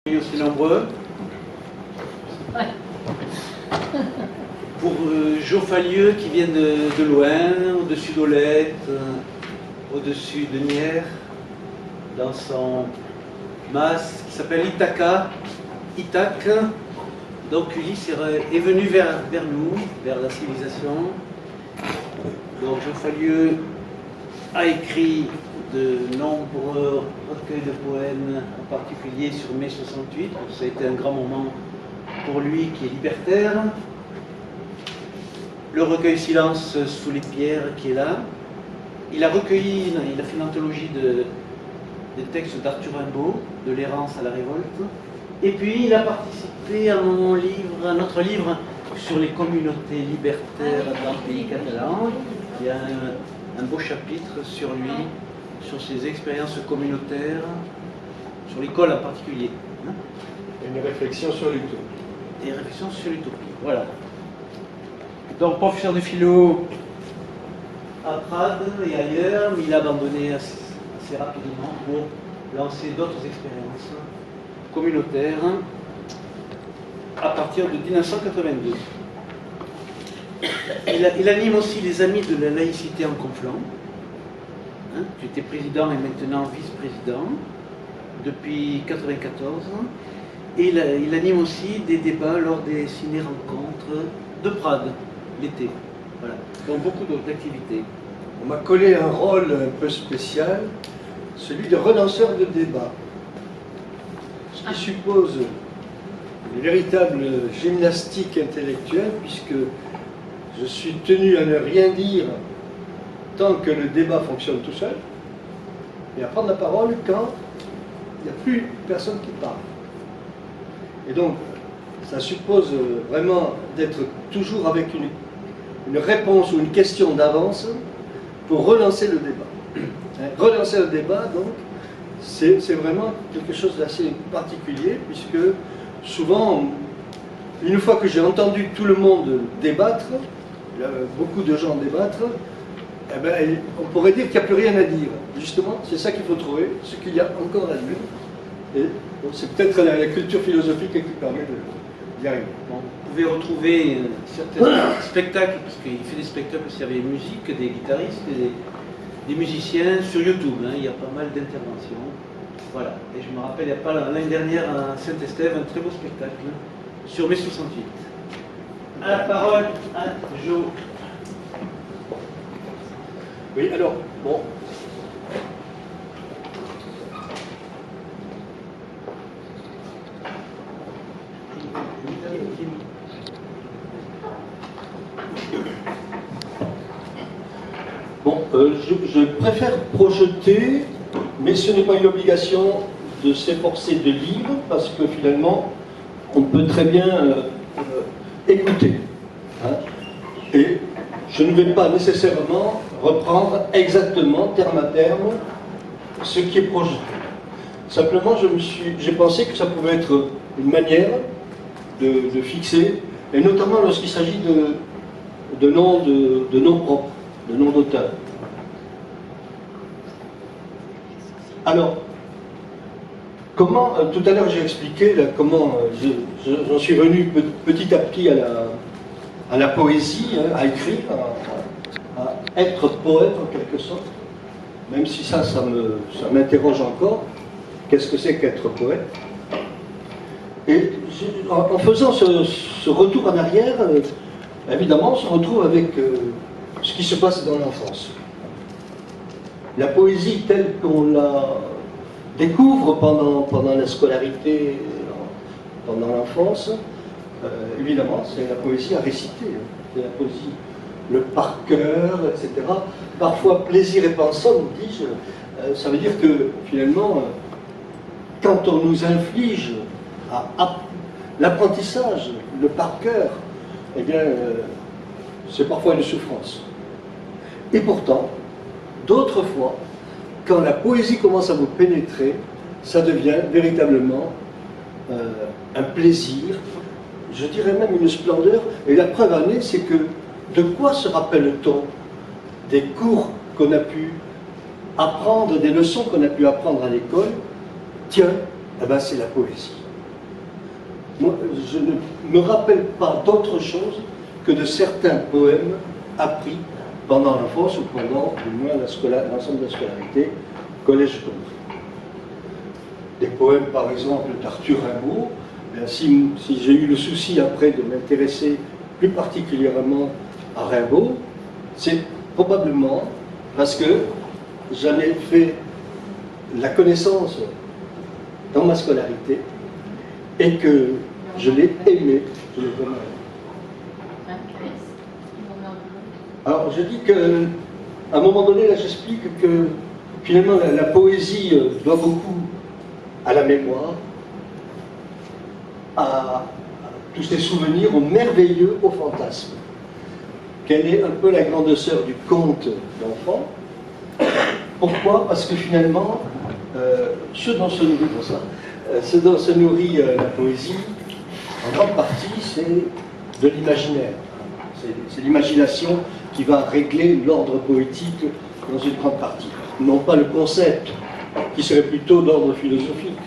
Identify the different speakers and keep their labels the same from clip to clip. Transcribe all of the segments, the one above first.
Speaker 1: Aussi nombreux.
Speaker 2: Ouais.
Speaker 1: Pour Joffalieux qui vient de loin, au-dessus d'Olette, au-dessus de Nières, dans son mas qui s'appelle Ithaca, Ithaque. Donc Ulysse est venu vers nous, vers la civilisation. Donc Joffalieux a écrit de nombreux recueils de poèmes, en particulier sur mai 68. Ça a été un grand moment pour lui qui est libertaire. Le recueil Silence sous les pierres qui est là. Il a recueilli, il a fait une anthologie des textes d'Arthur Rimbaud, de l'errance à la révolte. Et puis il a participé à notre livre sur les communautés libertaires dans le pays catalan. Il y a un beau chapitre sur lui, sur ses expériences communautaires, sur l'école en particulier.
Speaker 3: Une réflexion sur l'utopie.
Speaker 1: Des réflexions sur l'utopie, voilà. Donc professeur de philo à Prades et ailleurs, mais il a abandonné assez rapidement pour lancer d'autres expériences communautaires à partir de 1982. Il anime aussi les Amis de la laïcité en Conflans, qui était président et maintenant vice-président depuis 1994. Et il anime aussi des débats lors des ciné-rencontres de Prades, l'été. Voilà. Donc beaucoup d'activités.
Speaker 3: On m'a collé un rôle un peu spécial, celui de relanceur de débat. Ce qui suppose une véritable gymnastique intellectuelle, puisque je suis tenu à ne rien dire tant que le débat fonctionne tout seul, et à prendre la parole quand il n'y a plus personne qui parle. Et donc, ça suppose vraiment d'être toujours avec une réponse ou une question d'avance pour relancer le débat. Relancer le débat, donc, c'est vraiment quelque chose d'assez particulier, puisque souvent, une fois que j'ai entendu tout le monde débattre, beaucoup de gens débattre, eh ben, on pourrait dire qu'il n'y a plus rien à dire. Justement, c'est ça qu'il faut trouver, ce qu'il y a encore à dire. Et c'est peut-être la culture philosophique qui permet d'y arriver.
Speaker 1: Bon, vous pouvez retrouver certains spectacles, parce qu'il fait des spectacles aussi avec des musiques, des guitaristes, des musiciens sur YouTube. Il y a pas mal d'interventions. Voilà. Et je me rappelle, il n'y a pas l'année dernière à Saint-Estève, un très beau spectacle sur mai 68. À la parole à Jo.
Speaker 3: Oui, alors, bon. Bon, je préfère projeter, mais ce n'est pas une obligation de s'efforcer de lire, parce que finalement, on peut très bien écouter. Et je ne vais pas nécessairement reprendre exactement, terme à terme, ce qui est projeté. Simplement, j'ai pensé que ça pouvait être une manière de fixer, et notamment lorsqu'il s'agit de noms propres, de noms d'auteurs. Alors, comment, tout à l'heure j'ai expliqué comment j'en suis venu petit à petit à la poésie, à écrire, à être poète en quelque sorte, même si ça m'interroge encore. Qu'est-ce que c'est qu'être poète? Et en faisant ce retour en arrière, évidemment, on se retrouve avec ce qui se passe dans l'enfance. La poésie telle qu'on la découvre pendant la scolarité, pendant l'enfance, évidemment, c'est la poésie à réciter. C'est la poésie, le par cœur, etc. Parfois, plaisir et pensant, nous dis-je. Ça veut dire que, finalement, quand on nous inflige l'apprentissage, le par cœur, eh bien, c'est parfois une souffrance. Et pourtant, d'autres fois, quand la poésie commence à vous pénétrer, ça devient véritablement un plaisir, je dirais même une splendeur. Et la preuve en est, c'est que de quoi se rappelle-t-on des cours qu'on a pu apprendre, des leçons qu'on a pu apprendre à l'école? Tiens, eh ben, c'est la poésie. moi, je ne me rappelle pas d'autre chose que de certains poèmes appris pendant l'enfance ou pendant, du moins, l'ensemble de la scolarité, collège compris. Des poèmes, par exemple, d'Arthur Rimbaud. Si j'ai eu le souci après de m'intéresser plus particulièrement à Rimbaud, c'est probablement parce que j'en ai fait la connaissance dans ma scolarité et que je l'ai aimé. Je l'ai vraiment aimé. Alors je dis que, à un moment donné, là j'explique que finalement la poésie doit beaucoup à la mémoire, à tous ces souvenirs, au merveilleux, au fantasme. Quelle est un peu la grande sœur du conte d'enfant. Pourquoi? Parce que finalement, ce dont se nourrit la poésie, en grande partie, c'est de l'imaginaire. C'est l'imagination qui va régler l'ordre poétique dans une grande partie. Non pas le concept, qui serait plutôt d'ordre philosophique.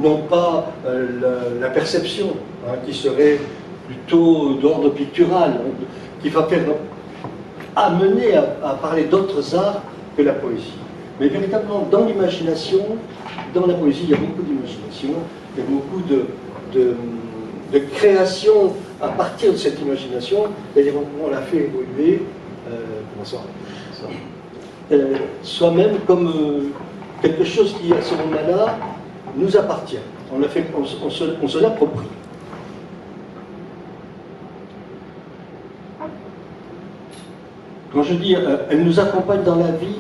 Speaker 3: Non pas la perception, qui serait plutôt d'ordre pictural, qui va faire amener à parler d'autres arts que la poésie. Mais véritablement, dans l'imagination, dans la poésie, il y a beaucoup d'imagination, il y a beaucoup de création à partir de cette imagination, et on l'a fait évoluer soi-même comme quelque chose qui, à ce moment-là, nous appartient. On se l'approprie. Quand je dis elle nous accompagne dans la vie,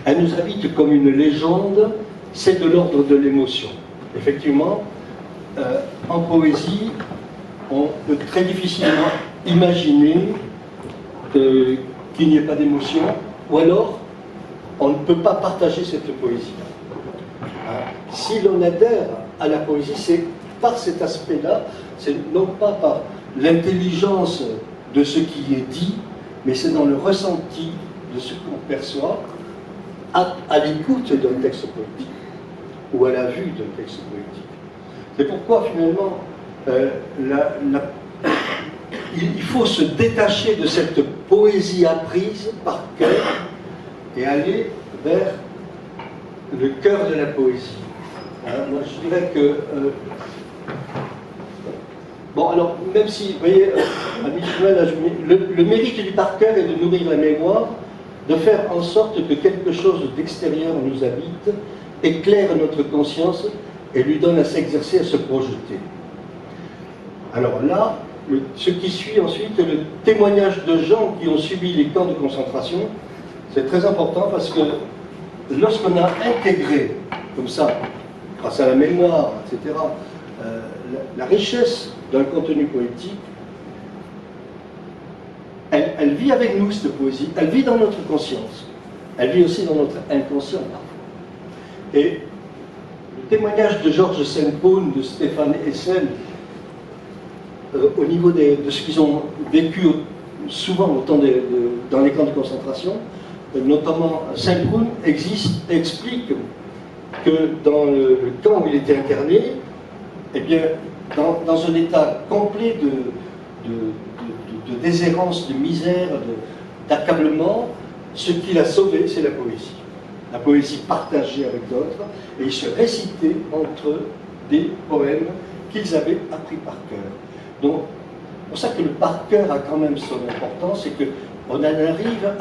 Speaker 3: elle nous habite comme une légende, c'est de l'ordre de l'émotion. Effectivement, en poésie, on peut très difficilement imaginer qu'il n'y ait pas d'émotion, ou alors on ne peut pas partager cette poésie. Si l'on adhère à la poésie, c'est par cet aspect-là, c'est non pas par l'intelligence de ce qui est dit, mais c'est dans le ressenti de ce qu'on perçoit à l'écoute d'un texte poétique ou à la vue d'un texte poétique. C'est pourquoi finalement il faut se détacher de cette poésie apprise par cœur et aller vers le cœur de la poésie. Moi je dirais que bon, alors, même si, vous voyez, à mi-chemin, le mérite du par cœur est de nourrir la mémoire, de faire en sorte que quelque chose d'extérieur nous habite, éclaire notre conscience et lui donne à s'exercer, à se projeter. Alors là, ce qui suit ensuite, le témoignage de gens qui ont subi les camps de concentration, c'est très important parce que lorsqu'on a intégré, comme ça, grâce à la mémoire, etc., la richesse d'un contenu poétique, elle vit avec nous, cette poésie, elle vit dans notre conscience, elle vit aussi dans notre inconscient parfois. Et le témoignage de Georges Saint-Paul, de Stéphane Hessel, au niveau de ce qu'ils ont vécu souvent dans les camps de concentration, notamment Saint-Paul explique que dans le camp où il était interné, eh bien, dans un état complet de déshérence, de misère, d'accablement, ce qui l'a sauvé, c'est la poésie. La poésie partagée avec d'autres, et ils se récitaient entre eux des poèmes qu'ils avaient appris par cœur. Donc, c'est pour ça que le par cœur a quand même son importance, c'est qu'on en arrive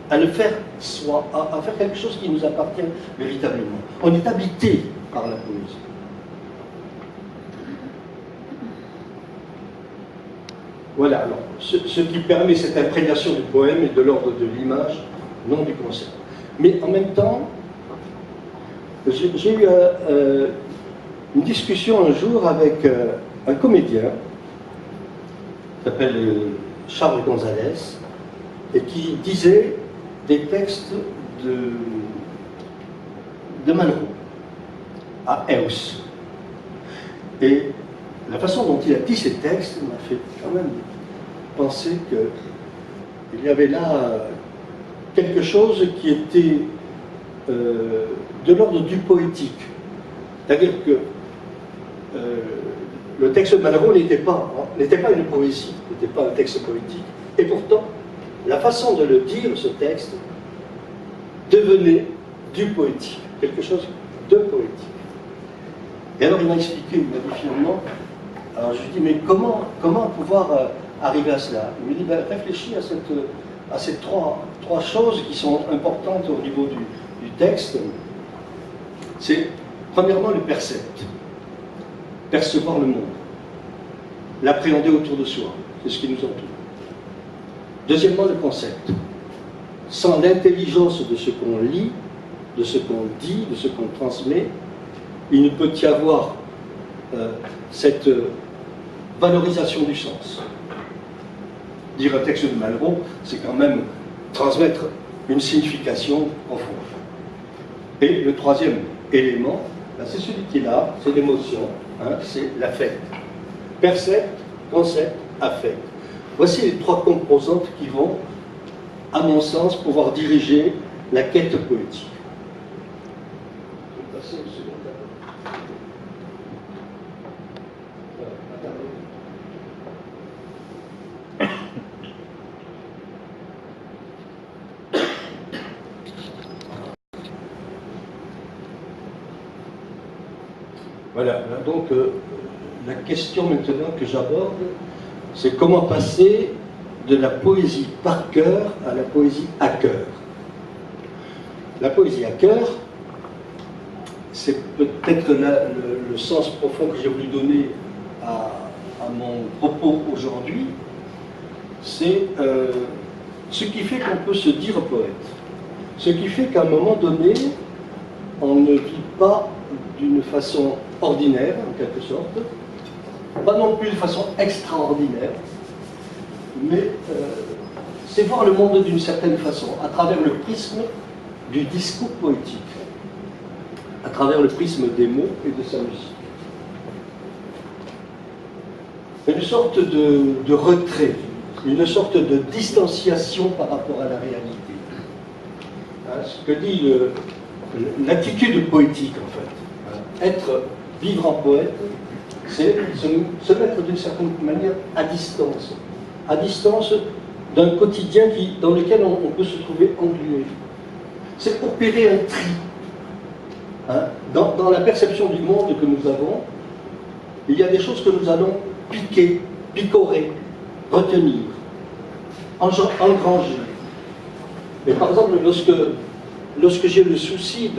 Speaker 3: à le faire soi, à faire quelque chose qui nous appartient véritablement. On est habité par la poésie. Voilà, alors, ce qui permet cette imprégnation du poème est de l'ordre de l'image, non du concept. Mais en même temps, j'ai eu une discussion un jour avec un comédien qui s'appelle Charles Gonzalez et qui disait des textes de Malraux à Eus. Et la façon dont il a dit ces textes m'a fait quand même penser qu'il y avait là quelque chose qui était de l'ordre du poétique. C'est-à-dire que le texte de Malraux n'était pas une poésie, n'était pas un texte poétique. Et pourtant, la façon de le dire, ce texte, devenait du poétique, quelque chose de poétique. Et alors il m'a expliqué, il m'a dit finalement, alors je lui dis, mais comment pouvoir arriver à cela? Il me dit, ben, réfléchis à ces trois choses qui sont importantes au niveau du texte. C'est premièrement le percept, percevoir le monde, l'appréhender autour de soi, c'est ce qui nous entoure. Deuxièmement, le concept. Sans l'intelligence de ce qu'on lit, de ce qu'on dit, de ce qu'on transmet, il ne peut y avoir cette valorisation du sens. Dire un texte de Malraux, c'est quand même transmettre une signification profonde. Et le troisième élément, ben, c'est celui qui est là, c'est l'émotion, hein, c'est l'affect. Percept, concept, affect. Voici les trois composantes qui vont, à mon sens, pouvoir diriger la quête poétique. Je vais passer une seconde d'abord. Voilà, donc la question maintenant que j'aborde, c'est comment passer de la poésie par cœur à la poésie à cœur. La poésie à cœur, c'est peut-être le sens profond que j'ai voulu donner à mon propos aujourd'hui, c'est ce qui fait qu'on peut se dire poète. Ce qui fait qu'à un moment donné, on ne vit pas d'une façon ordinaire, en quelque sorte, pas non plus de façon extraordinaire, mais c'est voir le monde d'une certaine façon, à travers le prisme du discours poétique, à travers le prisme des mots et de sa musique. Une sorte de retrait, une sorte de distanciation par rapport à la réalité. Hein, ce que dit l'attitude poétique, en fait. Vivre en poète, c'est se mettre d'une certaine manière à distance d'un quotidien dans lequel on peut se trouver englué. C'est opérer un tri. Hein, dans la perception du monde que nous avons, il y a des choses que nous allons piquer, picorer, retenir, engranger. Mais par exemple, lorsque j'ai le souci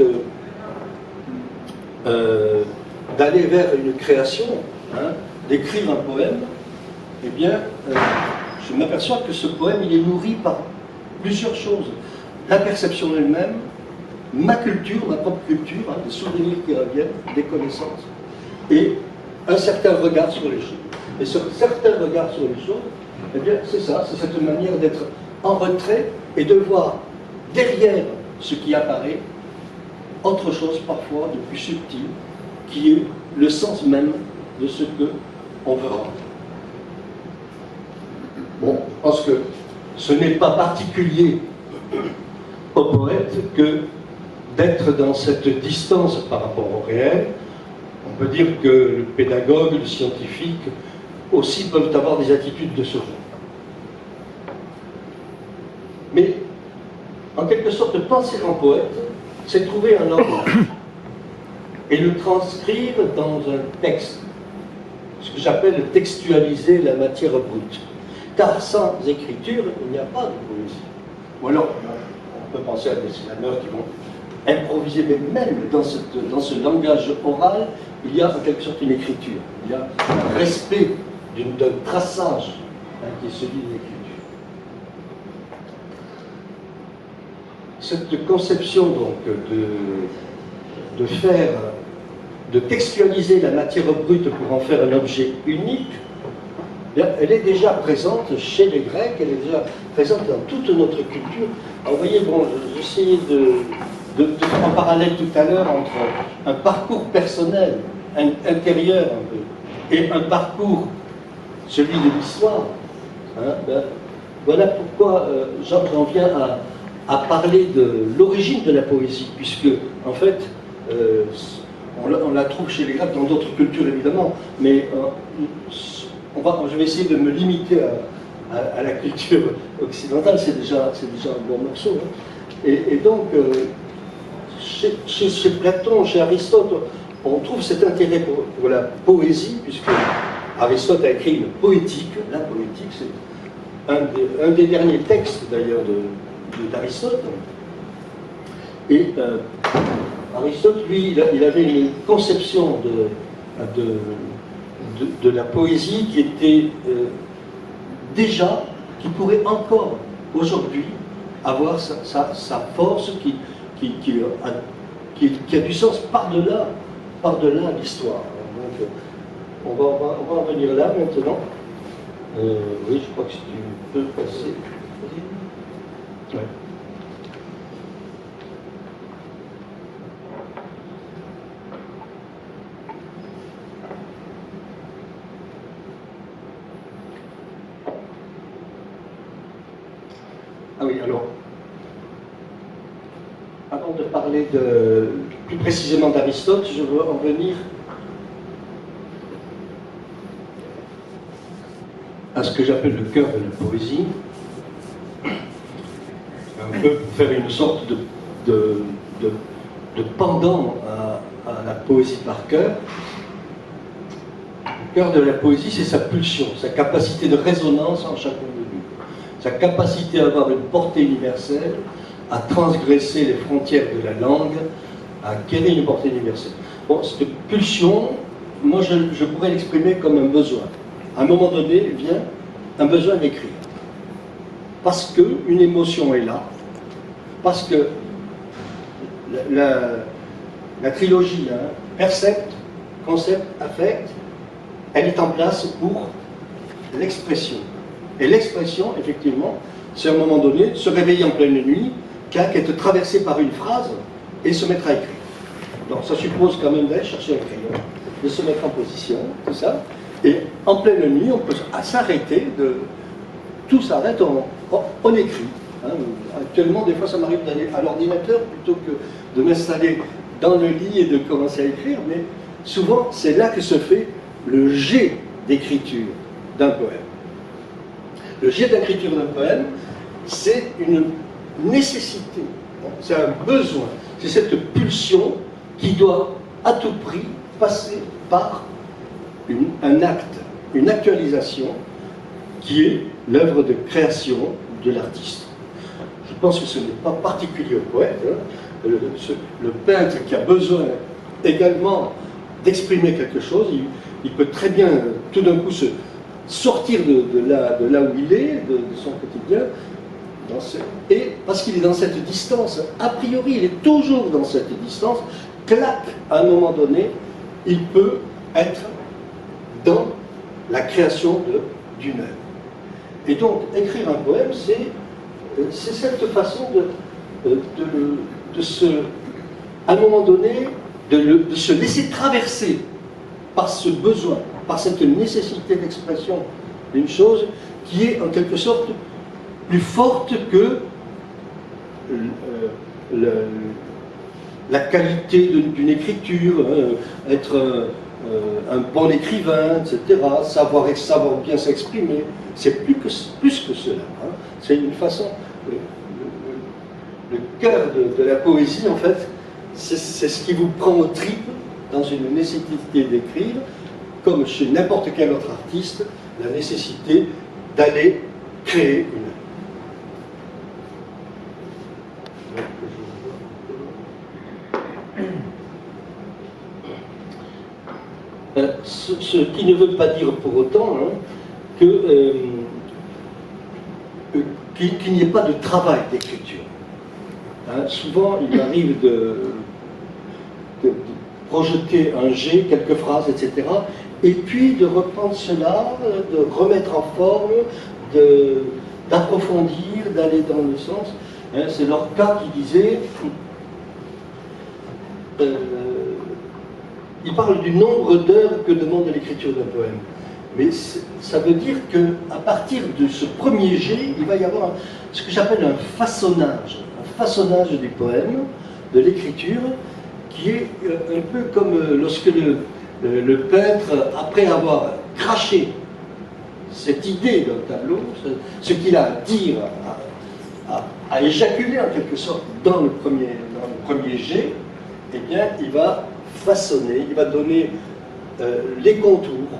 Speaker 3: d'aller vers une création, hein, d'écrire un poème, eh bien, je m'aperçois que ce poème, il est nourri par plusieurs choses. La perception elle-même, ma culture, ma propre culture, hein, des souvenirs qui reviennent, des connaissances, et un certain regard sur les choses. Et ce certain regard sur les choses, eh bien, c'est ça, c'est cette manière d'être en retrait et de voir derrière ce qui apparaît autre chose parfois de plus subtil, qui est le sens même de ce qu'on veut rendre. Bon, je pense que ce n'est pas particulier au poète que d'être dans cette distance par rapport au réel. On peut dire que le pédagogue, le scientifique aussi peuvent avoir des attitudes de ce genre. Mais, en quelque sorte, penser en poète, c'est trouver un ordre et le transcrire dans un texte, ce que j'appelle textualiser la matière brute. Car sans écriture, il n'y a pas de poésie. Ou alors, on peut penser à des slameurs qui vont improviser, mais même dans ce langage oral, il y a en quelque sorte une écriture. Il y a un respect d'un traçage, hein, qui est celui de l'écriture. Cette conception donc de textualiser la matière brute pour en faire un objet unique, elle est déjà présente chez les Grecs, elle est déjà présente dans toute notre culture. Alors, vous voyez, bon, j'essayais de faire un parallèle tout à l'heure entre un parcours personnel, intérieur un peu, et un parcours, celui de l'histoire. Hein, ben, voilà pourquoi j'en viens à parler de l'origine de la poésie, puisque, en fait, On la trouve chez les Grecs, dans d'autres cultures évidemment, mais je vais essayer de me limiter à la culture occidentale, c'est déjà un bon morceau. Hein. Et donc, chez Platon, chez Aristote, on trouve cet intérêt pour la poésie, puisque Aristote a écrit une poétique. La poétique, c'est un des derniers textes d'ailleurs d'Aristote. Et Aristote, lui, il avait une conception de la poésie qui était qui pourrait encore aujourd'hui avoir sa force, qui a du sens par-delà l'histoire. Donc, on va en venir là maintenant. Oui, je crois que si tu peux passer. Ouais. Ah oui, alors, avant de parler plus précisément d'Aristote, je veux en venir à ce que j'appelle le cœur de la poésie, un peu pour faire une sorte de pendant à la poésie par cœur. Le cœur de la poésie, c'est sa pulsion, sa capacité de résonance en chacun de nous, sa capacité à avoir une portée universelle, à transgresser les frontières de la langue, à acquérir une portée universelle. Bon, cette pulsion, moi je pourrais l'exprimer comme un besoin. À un moment donné, vient un besoin d'écrire. Parce qu'une émotion est là, parce que la trilogie, hein, percept, concept, affect, elle est en place pour l'expression. Et l'expression, effectivement, c'est à un moment donné, se réveiller en pleine nuit, être traversé par une phrase et se mettre à écrire. Donc ça suppose quand même d'aller chercher un crayon, de se mettre en position, tout ça. Et en pleine nuit, on peut s'arrêter, tout s'arrête, on écrit. Hein. Actuellement, des fois, ça m'arrive d'aller à l'ordinateur plutôt que de m'installer dans le lit et de commencer à écrire, mais souvent, c'est là que se fait le jet d'écriture d'un poème. Le jet d'écriture d'un poème, c'est une nécessité, c'est un besoin, c'est cette pulsion qui doit à tout prix passer par un acte, une actualisation qui est l'œuvre de création de l'artiste. Je pense que ce n'est pas particulier au poète, hein. Le peintre qui a besoin également d'exprimer quelque chose, il peut très bien tout d'un coup se sortir de là où il est, de son quotidien, et parce qu'il est dans cette distance, a priori il est toujours dans cette distance, clac, à un moment donné, il peut être dans la création d'une œuvre. Et donc, écrire un poème, c'est cette façon à un moment donné, de se laisser traverser par ce besoin, par cette nécessité d'expression d'une chose qui est en quelque sorte plus forte que la qualité d'une écriture, hein, être un bon écrivain, etc., savoir bien s'exprimer. C'est plus que cela. Hein. C'est une façon... Le cœur de la poésie, en fait, c'est ce qui vous prend aux tripes dans une nécessité d'écrire, comme chez n'importe quel autre artiste, la nécessité d'aller créer une œuvre. Ce qui ne veut pas dire pour autant hein, qu'il n'y ait pas de travail d'écriture. Hein, souvent, il arrive de projeter un jet, quelques phrases, etc., et puis de reprendre cela, de remettre en forme, d'approfondir, d'aller dans le sens. Hein, c'est Lorca qui disait... il parle du nombre d'heures que demande l'écriture d'un poème. Mais ça veut dire qu'à partir de ce premier jet, il va y avoir ce que j'appelle un façonnage du poème, de l'écriture, qui est un peu comme lorsque le peintre, après avoir craché cette idée d'un tableau, ce qu'il a à dire, à éjaculer en quelque sorte dans le premier jet, eh bien, il va façonner, il va donner les contours,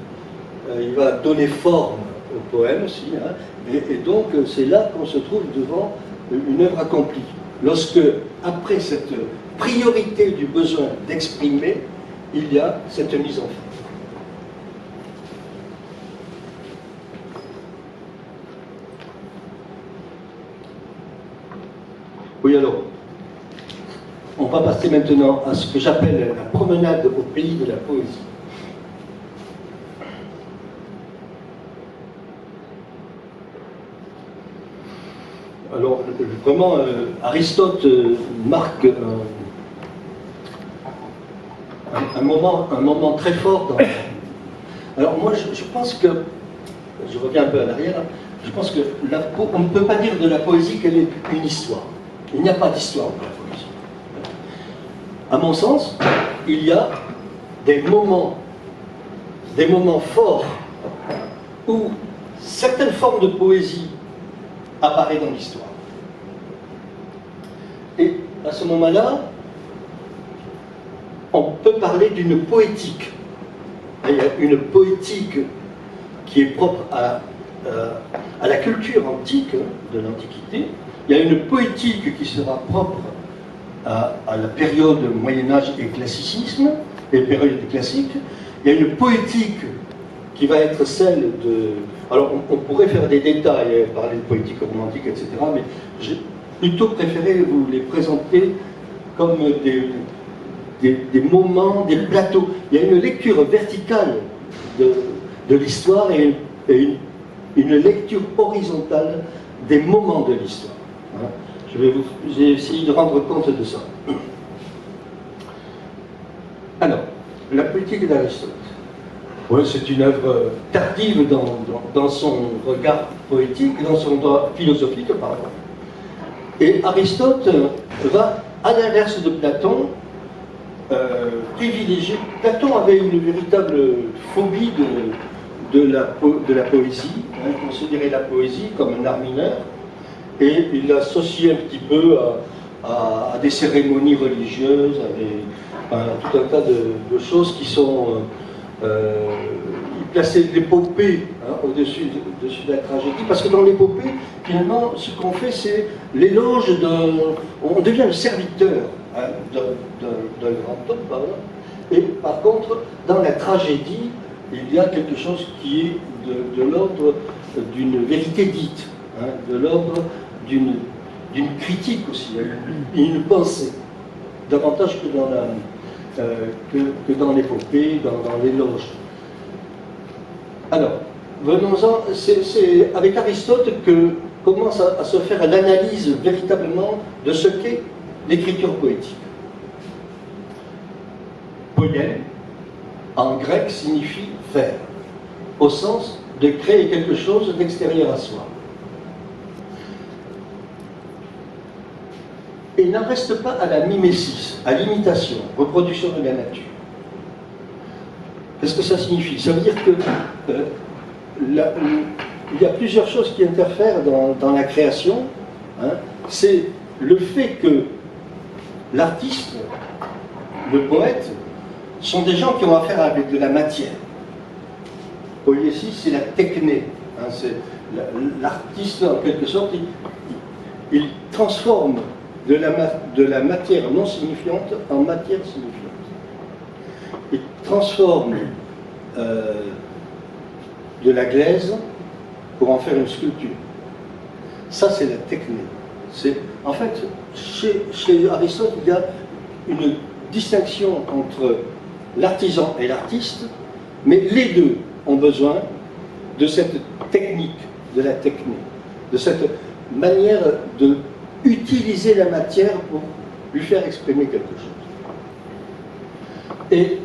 Speaker 3: il va donner forme au poème aussi, hein, et donc c'est là qu'on se trouve devant une œuvre accomplie. Lorsque, après cette priorité du besoin d'exprimer, il y a cette mise en forme. Oui, alors, on va passer maintenant à ce que j'appelle la promenade au pays de la poésie. Alors, vraiment, Aristote marque un moment très fort dans... Alors moi, je pense que, je reviens un peu à l'arrière, je pense que on ne peut pas dire de la poésie qu'elle est une histoire. Il n'y a pas d'histoire dans la poésie. À mon sens, il y a des moments forts où certaines formes de poésie apparaissent dans l'histoire. Et à ce moment-là, on peut parler d'une poétique. Il y a une poétique qui est propre à la culture antique, de l'Antiquité. Il y a une poétique qui sera propre à la période Moyen-Âge et classicisme, et période classique. Il y a une poétique qui va être celle de... Alors, on pourrait faire des détails, parler de poétique romantique, etc., mais j'ai plutôt préféré vous les présenter comme des moments, des plateaux. Il y a une lecture verticale de l'histoire et une lecture horizontale des moments de l'histoire. J'ai essayé de rendre compte de ça. Alors, la poétique d'Aristote. Ouais, c'est une œuvre tardive dans son regard poétique, dans son droit philosophique, pardon. Et Aristote va, à l'inverse de Platon, privilégier. Platon avait une véritable phobie de la poésie, hein, il considérait la poésie comme un art mineur, et il l'associait un petit peu à des cérémonies religieuses, à tout un tas de choses qui sont... il plaçait l'épopée au-dessus de la tragédie, parce que dans l'épopée, finalement, ce qu'on fait, c'est l'éloge d'un... On devient le serviteur hein, d'un grand homme, par exemple. Et par contre, dans la tragédie, il y a quelque chose qui est de l'ordre d'une vérité dite, hein, de l'ordre d'une critique aussi, une pensée, davantage que dans l'épopée, dans l'éloge. Alors, venons-en, c'est avec Aristote que commence à se faire l'analyse véritablement de ce qu'est l'écriture poétique. Poién, en grec, signifie faire, au sens de créer quelque chose d'extérieur à soi. Et il n'en reste pas à la mimésis, à l'imitation, reproduction de la nature. Qu'est-ce que ça signifie? Ça veut dire que il y a plusieurs choses qui interfèrent dans la création. Hein. C'est le fait que l'artiste, le poète, sont des gens qui ont affaire avec de la matière. Poésie, c'est la techné. Hein, c'est l'artiste, en quelque sorte, il transforme de la matière non signifiante en matière signifiante. Il transforme de la glaise pour en faire une sculpture. Ça, c'est la technique. En fait, chez Aristote, il y a une distinction entre l'artisan et l'artiste, mais les deux ont besoin de cette technique, de la technique, de cette manière de utiliser la matière pour lui faire exprimer quelque chose. Et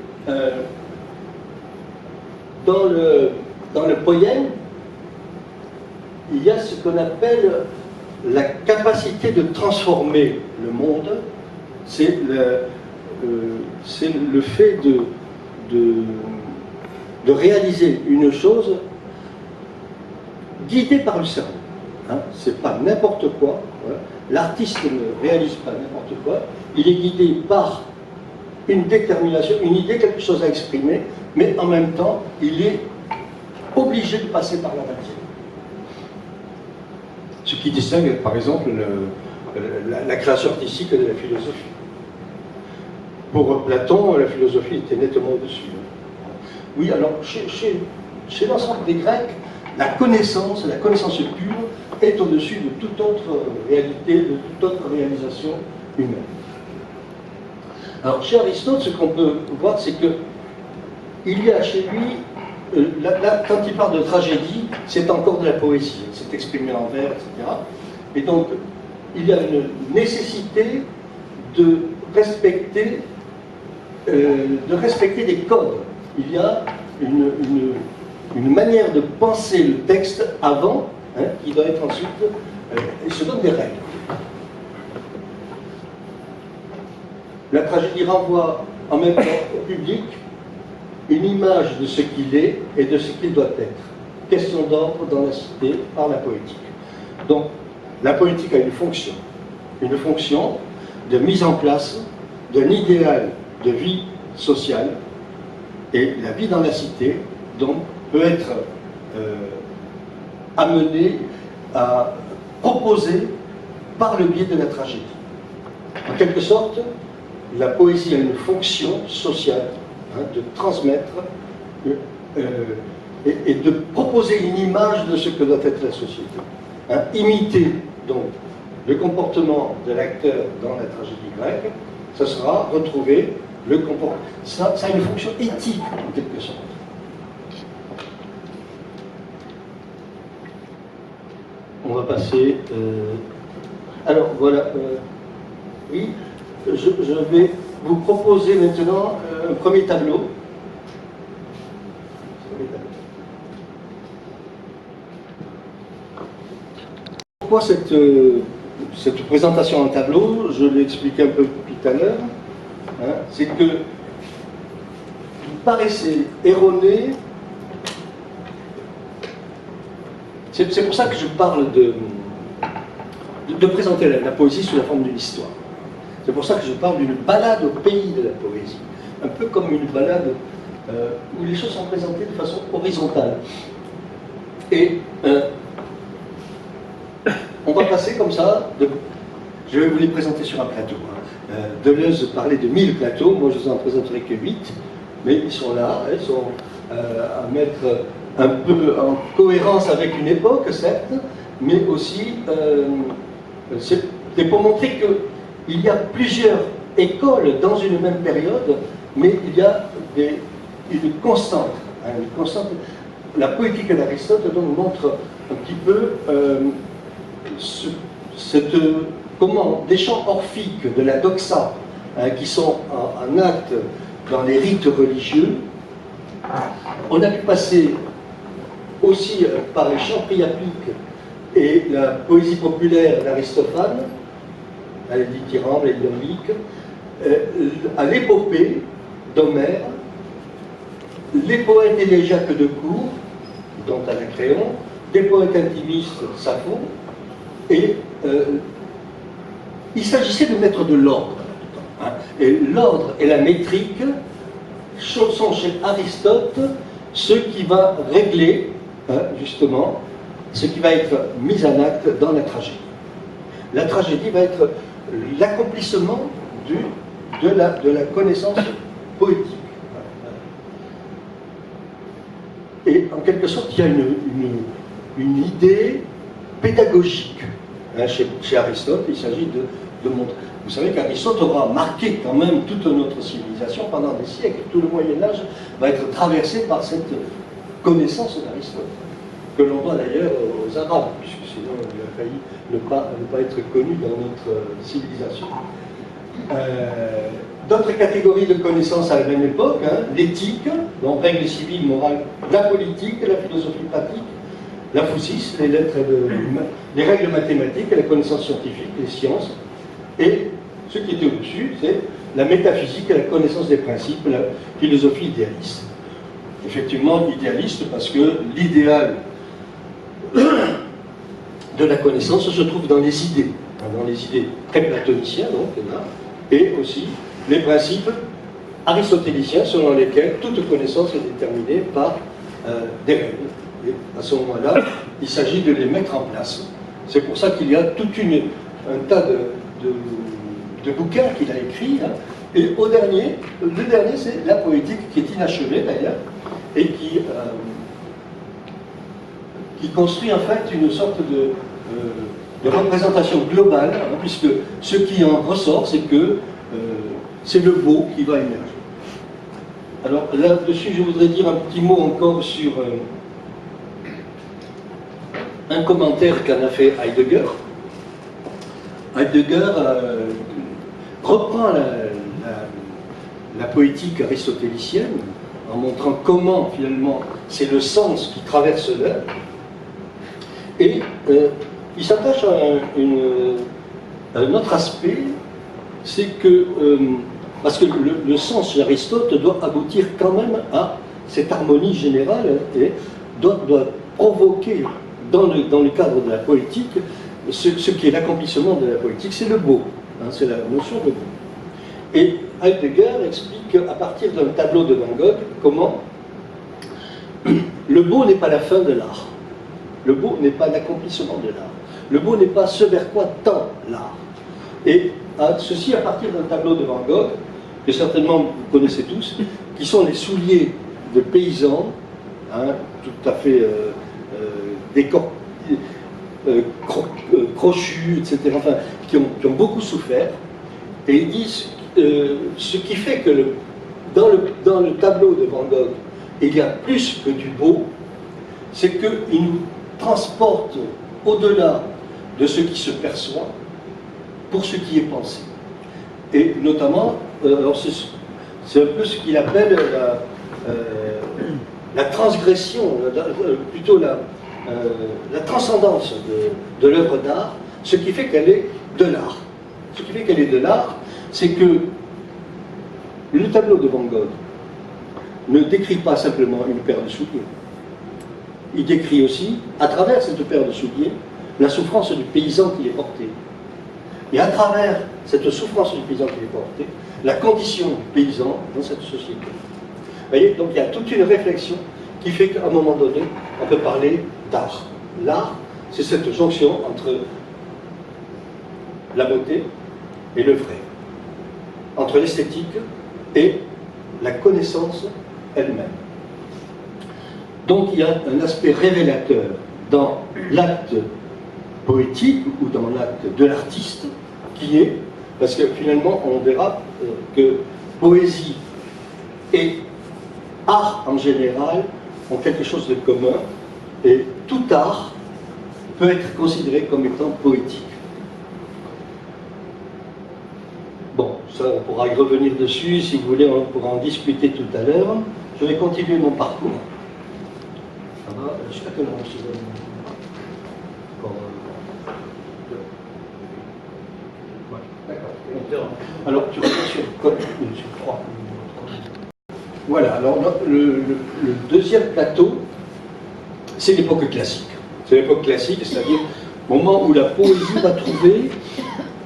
Speaker 3: dans le poème, il y a ce qu'on appelle la capacité de transformer le monde. C'est c'est le fait de réaliser une chose guidé par le cerveau. Hein, c'est pas n'importe quoi. Voilà. L'artiste ne réalise pas n'importe quoi. Il est guidé par une détermination, une idée, quelque chose à exprimer, mais en même temps, il est obligé de passer par la matière. Ce qui distingue, par exemple, la création artistique de la philosophie. Pour Platon, la philosophie était nettement au-dessus. Oui, alors, chez l'ensemble des Grecs, la connaissance pure est au-dessus de toute autre réalité, de toute autre réalisation humaine. Alors, chez Aristote, ce qu'on peut voir, c'est que il y a chez lui, quand il parle de tragédie, c'est encore de la poésie, c'est exprimé en vers, etc. Et donc, il y a une nécessité de respecter des codes. Il y a une manière de penser le texte avant, hein, qui doit être ensuite, il se donne des règles. La tragédie renvoie en même temps au public une image de ce qu'il est et de ce qu'il doit être. Question d'ordre dans la cité par la poétique. Donc, la poétique a une fonction de mise en place d'un idéal de vie sociale, et la vie dans la cité, donc, peut être amenée à proposer par le biais de la tragédie. En quelque sorte, la poésie a une fonction sociale, hein, de transmettre et de proposer une image de ce que doit être la société. Hein, imiter donc le comportement de l'acteur dans la tragédie grecque, ça sera retrouver le comportement. Ça a une fonction éthique en quelque sorte. On va passer. Alors voilà. Oui, je vais vous proposer maintenant un premier tableau. Pourquoi cette présentation en tableau? Je l'ai expliqué un peu tout à l'heure. Hein, c'est que il paraissait erroné. C'est pour ça que je parle de présenter la poésie sous la forme d'une histoire. C'est pour ça que je parle d'une balade au pays de la poésie. Un peu comme une balade où les choses sont présentées de façon horizontale. Et on va passer comme ça, je vais vous les présenter sur un plateau. Hein. Deleuze parlait de 1000 plateaux, moi je vous en présenterai que 8, mais ils sont là, ils sont à mettre un peu en cohérence avec une époque, certes, mais aussi c'est pour montrer qu'il y a plusieurs écoles dans une même période, mais il y a une constante. Hein, une constante. La poétique d'Aristote donc montre un petit peu comment des chants orphiques de la doxa, hein, qui sont en acte dans les rites religieux, on a pu passer aussi par les chants priapiques et la poésie populaire d'Aristophane, les dithyrambes, les iambiques, à l'épopée d'Homère, les poètes élégiaques de cour, dont Anacréon, des poètes intimistes, Sappho, et il s'agissait de mettre de l'ordre. Hein, et l'ordre et la métrique sont chez Aristote ce qui va régler, hein, justement, ce qui va être mis en acte dans la tragédie. La tragédie va être l'accomplissement de la connaissance poétique. Et en quelque sorte, il y a une idée pédagogique. Hein, chez Aristote, il s'agit de montrer. Vous savez qu'Aristote aura marqué quand même toute notre civilisation pendant des siècles. Tout le Moyen-Âge va être traversé par cette connaissance d'Aristote, que l'on doit d'ailleurs aux Arabes, puisque sinon il a failli ne pas être connu dans notre civilisation. D'autres catégories de connaissances à la même époque, hein, l'éthique, donc règles civiles, morales, la politique, la philosophie pratique, la physis, les lettres, les règles mathématiques, la connaissance scientifique, les sciences. Et ce qui était au-dessus, c'est la métaphysique et la connaissance des principes, la philosophie idéaliste. Effectivement, idéaliste parce que l'idéal de la connaissance se trouve dans les idées très platoniciens, donc, là, et aussi les principes aristotéliciens selon lesquels toute connaissance est déterminée par des règles. Et à ce moment-là, il s'agit de les mettre en place. C'est pour ça qu'il y a tout un tas de bouquins qu'il a écrits. Hein. Et le dernier, c'est la poétique, qui est inachevée d'ailleurs, et qui construit en fait une sorte de représentation globale, hein, puisque ce qui en ressort, c'est que c'est le beau qui va émerger. Alors là-dessus, je voudrais dire un petit mot encore sur un commentaire qu'en a fait Heidegger. Heidegger reprend la poétique aristotélicienne en montrant comment finalement c'est le sens qui traverse l'œuvre, et il s'attache à un autre aspect, c'est que parce que le sens chez Aristote doit aboutir quand même à cette harmonie générale et doit provoquer dans le cadre de la poétique ce qui est l'accomplissement de la poétique, c'est le beau, hein, c'est la notion de beau. Et Heidegger explique à partir d'un tableau de Van Gogh comment le beau n'est pas la fin de l'art, le beau n'est pas l'accomplissement de l'art, le beau n'est pas ce vers quoi tend l'art. Et ceci à partir d'un tableau de Van Gogh, que certainement vous connaissez tous, qui sont les souliers de paysans, hein, tout à fait crochus, etc., enfin, qui ont beaucoup souffert. Et ils disent, ce qui fait que dans le tableau de Van Gogh, il y a plus que du beau, c'est qu'il nous transporte au-delà de ce qui se perçoit pour ce qui est pensé. Et notamment, c'est un peu ce qu'il appelle la transgression, plutôt la transcendance de l'œuvre d'art, ce qui fait qu'elle est de l'art. Ce qui fait qu'elle est de l'art, c'est que le tableau de Van Gogh ne décrit pas simplement une paire de souliers. Il décrit aussi, à travers cette paire de souliers, la souffrance du paysan qui les portait. Et à travers cette souffrance du paysan qui les portait, la condition du paysan dans cette société. Vous voyez, donc il y a toute une réflexion qui fait qu'à un moment donné, on peut parler d'art. L'art, c'est cette jonction entre la beauté et le vrai, entre l'esthétique et la connaissance elle-même. Donc il y a un aspect révélateur dans l'acte poétique ou dans l'acte de l'artiste qui est, parce que finalement on verra que poésie et art en général ont quelque chose de commun, et tout art peut être considéré comme étant poétique. Bon, ça on pourra y revenir dessus, si vous voulez on pourra en discuter tout à l'heure. Je vais continuer mon parcours. Ça va, jusqu'à quelle heure on se donne ? D'accord. Alors tu reviens sur 3. Voilà, alors le deuxième plateau, c'est l'époque classique. C'est l'époque classique, c'est-à-dire le moment où la poésie va trouver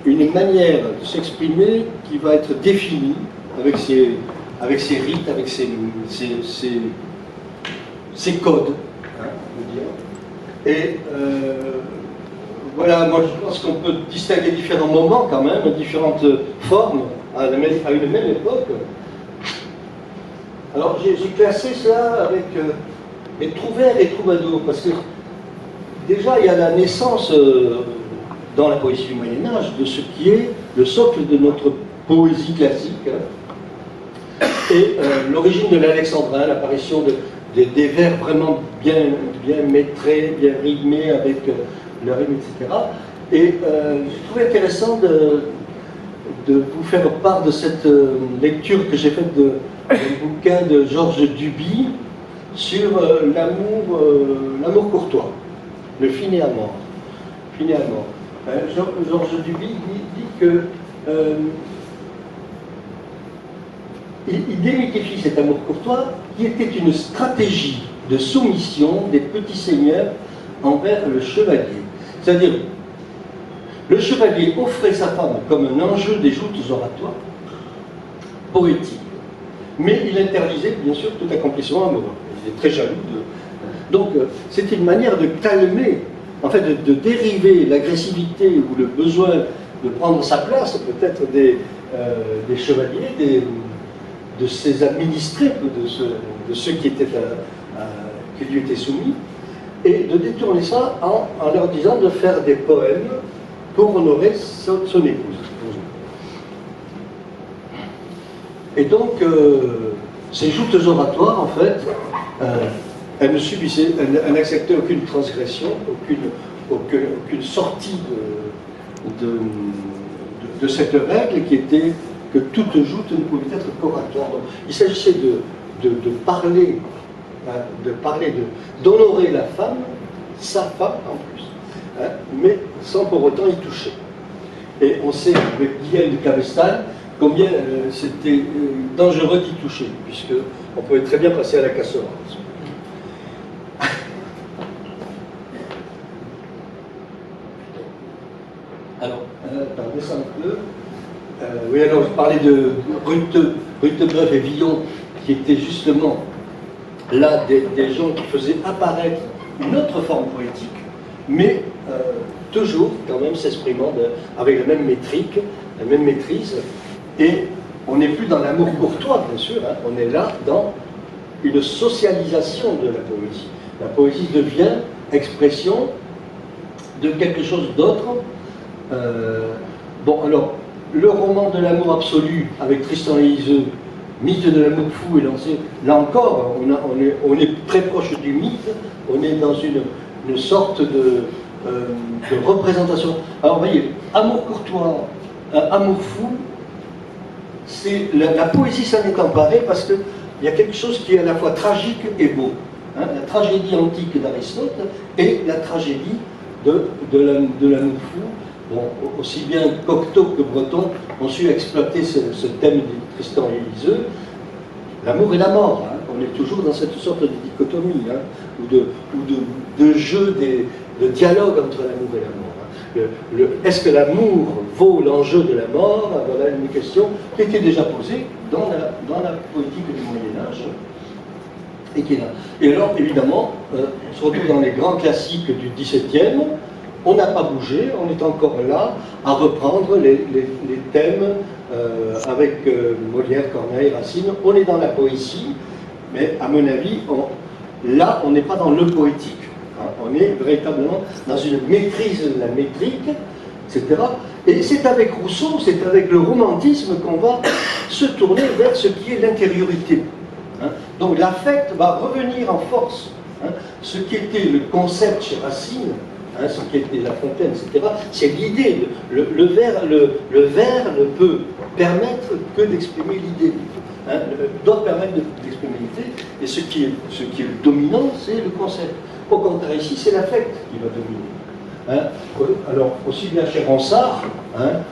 Speaker 3: une manière de s'exprimer qui va être définie avec ses rites, avec ses codes, hein, on peut dire. Et voilà, moi je pense qu'on peut distinguer différents moments quand même, différentes formes à une même époque. Alors j'ai classé ça avec les trouvères et troubadours, parce que déjà il y a la naissance dans la poésie du Moyen-Âge de ce qui est le socle de notre poésie classique, hein, et l'origine de l'alexandrin, l'apparition des vers vraiment bien métrés, bien rythmés avec le rythme, etc. Et j'ai trouvé intéressant de vous faire part de cette lecture que j'ai faite d'un bouquin de Georges Duby sur l'amour courtois, le fine et amor. Georges Duby dit que il démythifie cet amour courtois qui était une stratégie de soumission des petits seigneurs envers le chevalier. C'est-à-dire, le chevalier offrait sa femme comme un enjeu des joutes oratoires poétiques, mais il interdisait bien sûr tout accomplissement amoureux. Il était très jaloux de... Donc, c'était une manière de calmer, en fait, de dériver l'agressivité ou le besoin de prendre sa place, peut-être des chevaliers, de ses administrés, de ceux qui lui étaient soumis, et de détourner ça en leur disant de faire des poèmes pour honorer son épouse. Et donc, ces joutes oratoires, en fait, elles ne subissaient, elles n'acceptaient aucune transgression, aucune sortie de cette règle qui était que toute joute ne pouvait être qu'oratoire. Il s'agissait d'honorer la femme, sa femme en plus, hein, mais sans pour autant y toucher. Et on sait avec Guillaume de Cabestal combien c'était dangereux d'y toucher, puisqu'on pouvait très bien passer à la casserole. Alors, on descend un peu. Oui, alors je parlais de Rutebeuf et Villon, qui étaient justement là des gens qui faisaient apparaître une autre forme poétique, mais toujours quand même s'exprimant avec la même métrique, la même maîtrise. Et on n'est plus dans l'amour courtois, bien sûr, hein, on est là dans une socialisation de la poésie. La poésie devient expression de quelque chose d'autre. Bon, alors, le roman de l'amour absolu avec Tristan et Iseult, mythe de l'amour fou est lancé. Là encore, on est très proche du mythe, on est dans une sorte de représentation. Alors, vous voyez, amour courtois, amour fou, c'est la poésie s'en est emparée parce qu'il y a quelque chose qui est à la fois tragique et beau. Hein, la tragédie antique d'Aristote et la tragédie de l'amour fou. Bon, aussi bien Cocteau que Breton ont su exploiter ce thème de Tristan et Iseult, l'amour et la mort. Hein. On est toujours dans cette sorte de dichotomie, hein, ou de jeu, de dialogue entre l'amour et la mort. Hein. Est-ce que l'amour vaut l'enjeu de la mort? Voilà une question qui était déjà posée dans la politique du Moyen-Âge. Et qui est là. Et alors, évidemment, on se retrouve dans les grands classiques du XVIIe. On n'a pas bougé, on est encore là à reprendre les thèmes avec Molière, Corneille, Racine. On est dans la poésie, mais à mon avis, là, on n'est pas dans le poétique. Hein. On est véritablement dans une maîtrise de la métrique, etc. Et c'est avec Rousseau, c'est avec le romantisme qu'on va se tourner vers ce qui est l'intériorité. Hein. Donc l'affect va revenir en force. Hein. Ce qui était le concept chez Racine, hein, ce qui était La Fontaine, etc., c'est l'idée. Le vers ne peut permettre que d'exprimer l'idée. Hein, doit permettre d'exprimer l'idée, et ce qui est le dominant, c'est le concept. Au contraire, ici, c'est l'affect qui va dominer. Hein. Alors, aussi bien chez Ronsard, hein,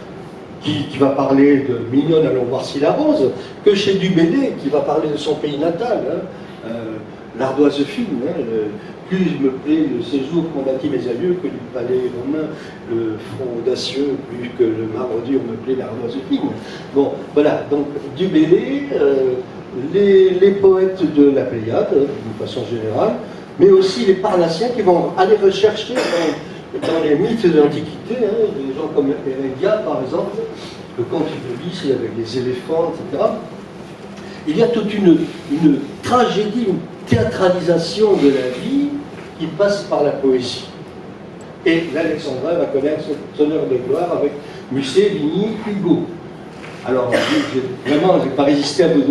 Speaker 3: qui va parler de Mignonne, allons voir si la rose, que chez Dubélé, qui va parler de son pays natal, hein, l'ardoise fine, hein, plus me plaît le séjour qu'ont bâti mes aïeux que du palais romain, le front audacieux, plus que le marbre dur me plaît l'ardoise fine. Bon, voilà, donc Dubélé, les poètes de la Pléiade, d'une façon générale, mais aussi les Parnassiens qui vont aller rechercher dans les mythes de l'Antiquité, hein, des gens comme Hérédia, par exemple, le conte d'Ulysse avec les éléphants, etc. Il y a toute une tragédie, une théâtralisation de la vie qui passe par la poésie. Et l'Alexandrin va connaître son heure de gloire avec Musset, Vigny, Hugo. Alors, je n'ai pas résisté à vous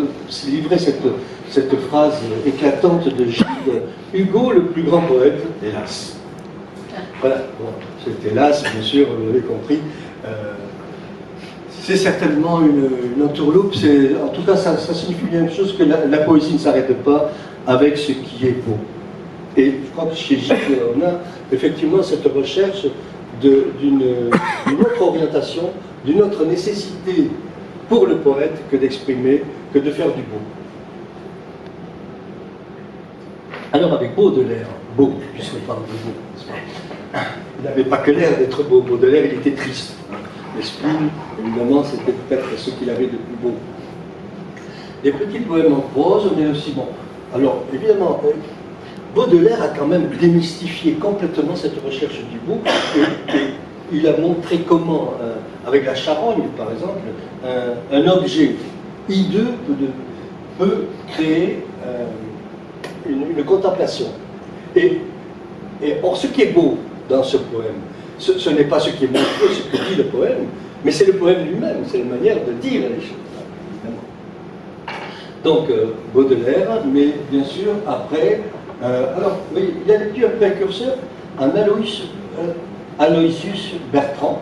Speaker 3: livrer cette phrase éclatante de Gide, Hugo, le plus grand poète, hélas. Voilà, bon, c'est hélas, bien sûr, vous l'avez compris. C'est certainement une entourloupe. En tout cas, ça signifie bien une chose, que la poésie ne s'arrête pas avec ce qui est beau. Et je crois que chez Gide, on a effectivement cette recherche d'une autre orientation, d'une autre nécessité pour le poète que d'exprimer que de faire du beau. Alors avec Baudelaire, beau, puisqu'on parle de beau, n'est-ce pas? Il n'avait pas que l'air d'être beau. Baudelaire, il était triste. L'esprit, évidemment, c'était peut-être ce qu'il avait de plus beau. Des petits poèmes en prose, mais aussi bon. Alors, évidemment, Baudelaire a quand même démystifié complètement cette recherche du beau, et il a montré comment, avec la charogne, par exemple, un objet hideux peut créer une contemplation. Or, ce qui est beau dans ce poème, ce n'est pas ce qui est montré, ce que dit le poème, mais c'est le poème lui-même, c'est la manière de dire les choses. Donc, Baudelaire, mais bien sûr, après, alors, oui, il a eu un précurseur, un Aloysius Bertrand.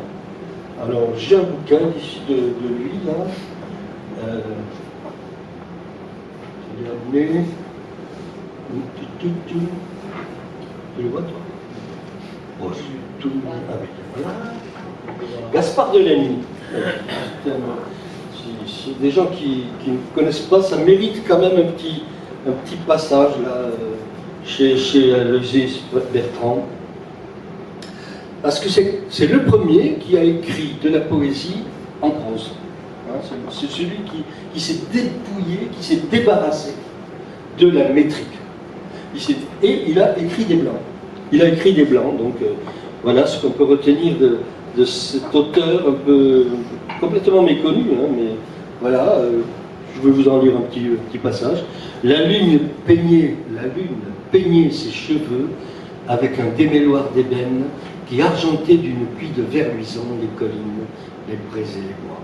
Speaker 3: Alors, j'ai un bouquin ici de lui, là. Je l'ai amené. Tu le vois, toi? Oh, tout avec. Voilà. Gaspard de Lagny. Si des gens qui ne connaissent pas, ça mérite quand même un petit passage là, chez Aloysius Bertrand. Parce que c'est le premier qui a écrit de la poésie en prose. Hein, c'est celui qui s'est dépouillé, qui s'est débarrassé de la métrique. Et il a écrit des blancs. Il a écrit des blancs, donc voilà ce qu'on peut retenir de cet auteur un peu complètement méconnu, hein, mais voilà, je vais vous en lire un petit passage. La lune peignait ses cheveux avec un démêloir d'ébène qui argentait d'une pluie de vert luisant les collines, les prés et les bois.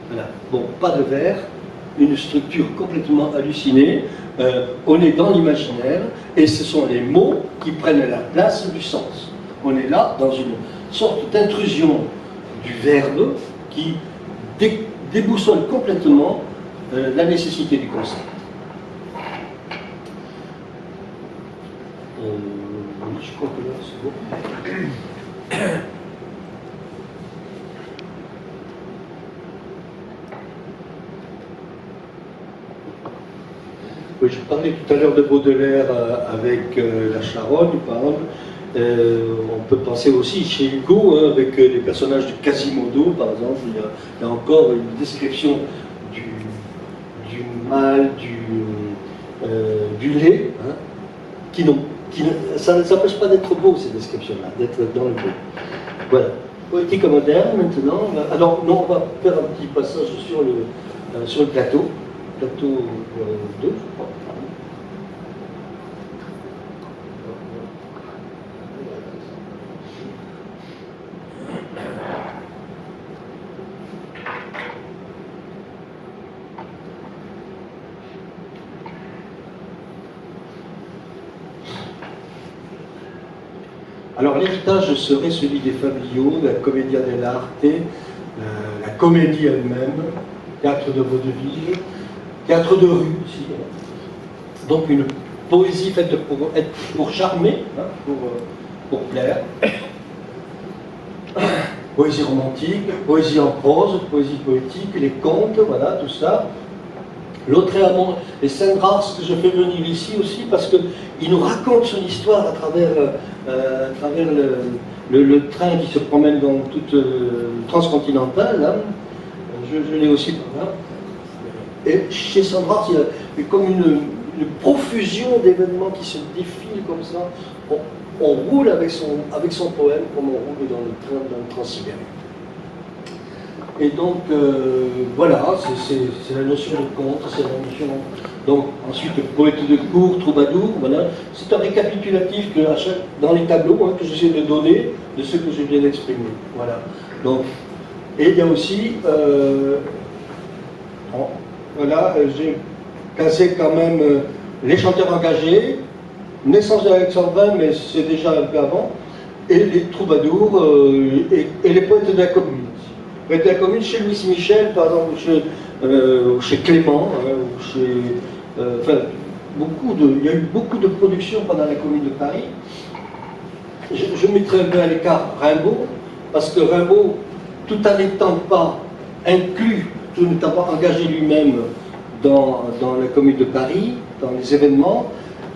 Speaker 3: Voilà, bon, pas de vert, une structure complètement hallucinée, on est dans l'imaginaire, et ce sont les mots qui prennent la place du sens. On est là dans une sorte d'intrusion du verbe qui déboussole complètement la nécessité du concept. Oui, je crois que là, c'est bon. Oui, je parlais tout à l'heure de Baudelaire avec la charogne, par exemple. On peut penser aussi chez Hugo, hein, avec les personnages de Quasimodo, par exemple. Il y a encore une description du mâle, du lait, hein, ça ne s'empêche pas d'être beau, ces descriptions-là, d'être dans le beau. Voilà. Poétique moderne, maintenant. Alors, non, on va faire un petit passage sur le plateau. Plateau 2, je crois. Alors l'héritage serait celui des Fabliaux, la Commedia dell'arte, la comédie elle-même, théâtre de vaudeville, théâtre de rue aussi. Donc une poésie faite pour charmer, hein, pour plaire. Poésie romantique, poésie en prose, poésie poétique, les contes, voilà, tout ça. L'autre est les Saint Grasse que je fais venir ici aussi parce qu'il nous raconte son histoire à travers le train qui se promène dans toute transcontinentale. Hein. Je l'ai aussi par là. Et chez Saint Grasse, il y a comme une profusion d'événements qui se défilent comme ça. On roule avec son poème comme on roule dans le train d'un transsibérien. Et donc, voilà, c'est la notion de conte, c'est la notion... Donc, ensuite, poète de cour, troubadour, voilà. C'est un récapitulatif dans les tableaux hein, que j'essaie de donner de ce que je viens d'exprimer. Voilà. Donc, et il y a aussi... voilà, j'ai cassé quand même les chanteurs engagés, naissance d'Alexandre XX, mais c'est déjà un peu avant, et les troubadours et les poètes de la commune. De la commune, chez Louis Michel, par exemple, chez Clément, ou chez, enfin, il y a eu beaucoup de productions pendant la commune de Paris. Je mettrai un peu à l'écart Rimbaud, parce que Rimbaud, tout en n'étant pas inclus, tout n'étant pas engagé lui-même dans la Commune de Paris, dans les événements.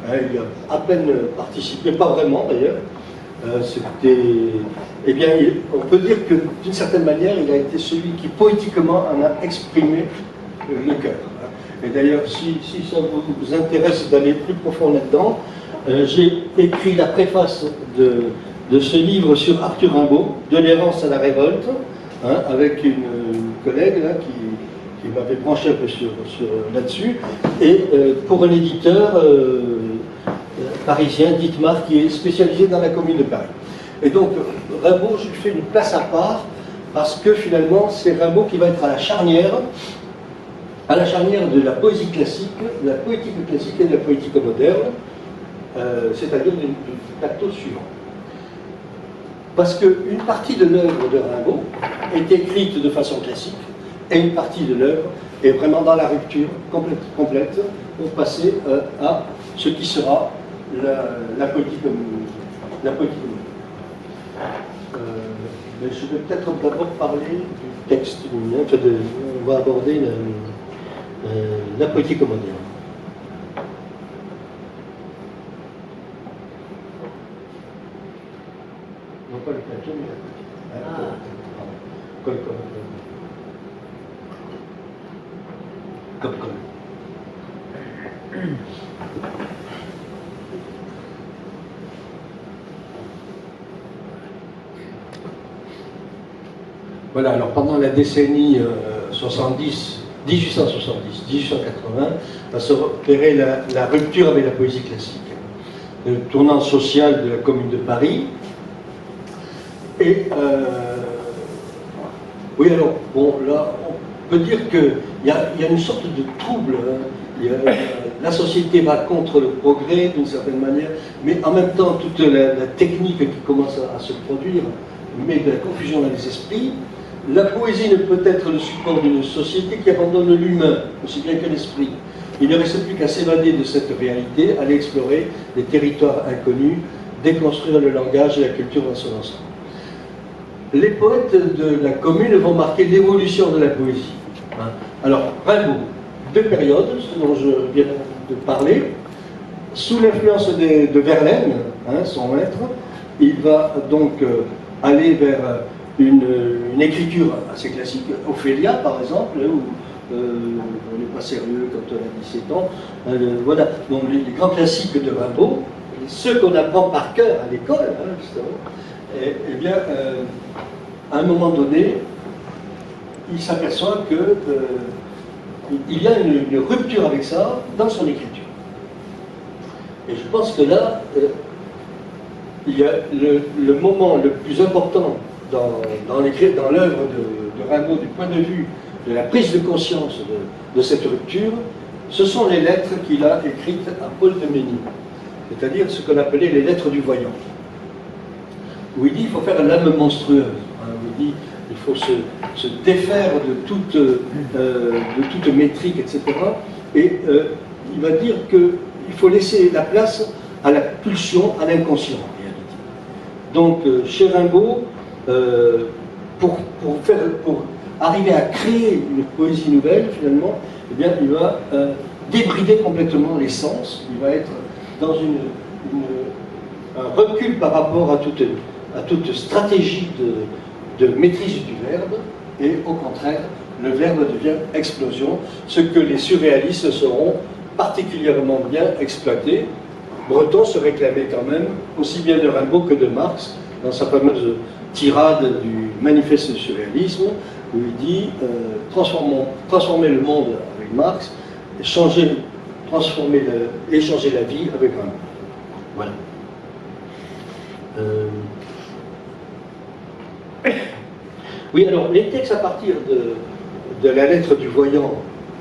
Speaker 3: Il a à peine participé, pas vraiment d'ailleurs. Eh bien, on peut dire que d'une certaine manière, il a été celui qui poétiquement en a exprimé le cœur. Et d'ailleurs, si ça vous intéresse d'aller plus profond là-dedans, j'ai écrit la préface de ce livre sur Arthur Rimbaud, de l'errance à la révolte, avec une collègue là, qui m'avait branché un peu là-dessus, et pour un éditeur parisien, Dietmar, qui est spécialisé dans la Commune de Paris. Et donc, Rimbaud, je lui fais une place à part, parce que finalement, c'est Rimbaud qui va être à la charnière de la poésie classique, de la poétique classique et de la poétique moderne, c'est-à-dire du plateau suivant. Parce qu'une partie de l'œuvre de Rimbaud est écrite de façon classique, et une partie de l'œuvre est vraiment dans la rupture complète pour passer à ce qui sera la poétique moderne. Mais je vais peut-être d'abord parler du texte. On va aborder la poétique moderne. Non pas le plateau, mais la poétique. Comme. Voilà, alors pendant la décennie 1870-1880, va se repérer la rupture avec la poésie classique. Le tournant social de la Commune de Paris. Et oui, alors, bon, là, on peut dire qu'il y a une sorte de trouble. La société va contre le progrès d'une certaine manière, mais en même temps, toute la technique qui commence à se produire met de la confusion dans les esprits. La poésie ne peut être le support d'une société qui abandonne l'humain, aussi bien que l'esprit. Il ne reste plus qu'à s'évader de cette réalité, aller explorer des territoires inconnus, déconstruire le langage et la culture dans son ensemble. Les poètes de la Commune vont marquer l'évolution de la poésie. Alors, Rimbaud, deux périodes, ce dont je viens de parler. Sous l'influence de Verlaine, son maître, il va donc aller vers une écriture assez classique, Ophélia par exemple, où on n'est pas sérieux quand on a 17 ans. Voilà, donc les grands classiques de Rimbaud, ceux qu'on apprend par cœur à l'école, justement, et bien, à un moment donné, il s'aperçoit qu'il y a une rupture avec ça dans son écriture. Et je pense que là, il y a le moment le plus important dans l'œuvre de Rimbaud, du point de vue de la prise de conscience de cette rupture, ce sont les lettres qu'il a écrites à Paul de Mény, c'est-à-dire ce qu'on appelait les lettres du voyant, où il dit qu'il faut faire l'âme monstrueuse, où il dit qu'il faut se défaire de toute métrique, etc. Et il va dire qu'il faut laisser la place à la pulsion, à l'inconscient, en réalité. Donc, chez Rimbaud, pour arriver à créer une poésie nouvelle, finalement, eh bien, il va débrider complètement les sens, il va être dans un recul par rapport à toute stratégie de maîtrise du verbe, et au contraire, le verbe devient explosion, ce que les surréalistes sauront particulièrement bien exploiter. Breton se réclamait quand même aussi bien de Rimbaud que de Marx, dans sa fameuse tirade du manifeste du surréalisme, où il dit transformer le monde avec Marx, et changer la vie avec Rimbaud. Voilà. Oui, alors les textes à partir de la lettre du voyant,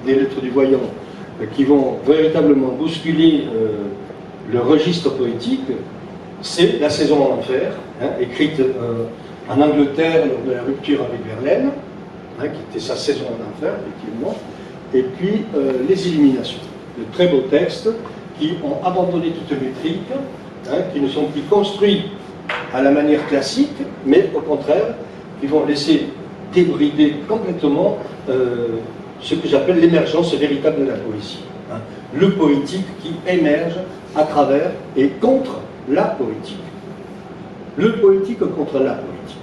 Speaker 3: des lettres du voyant, qui vont véritablement bousculer le registre poétique, c'est La saison en enfer, écrite en Angleterre lors de la rupture avec Verlaine, qui était sa saison en enfer, effectivement, et puis Les Illuminations, de très beaux textes qui ont abandonné toute métrique, qui ne sont plus construits à la manière classique, mais au contraire, qui vont laisser débrider complètement ce que j'appelle l'émergence véritable de la poésie. Hein. Le poétique qui émerge à travers et contre la poétique. Le poétique contre la poétique.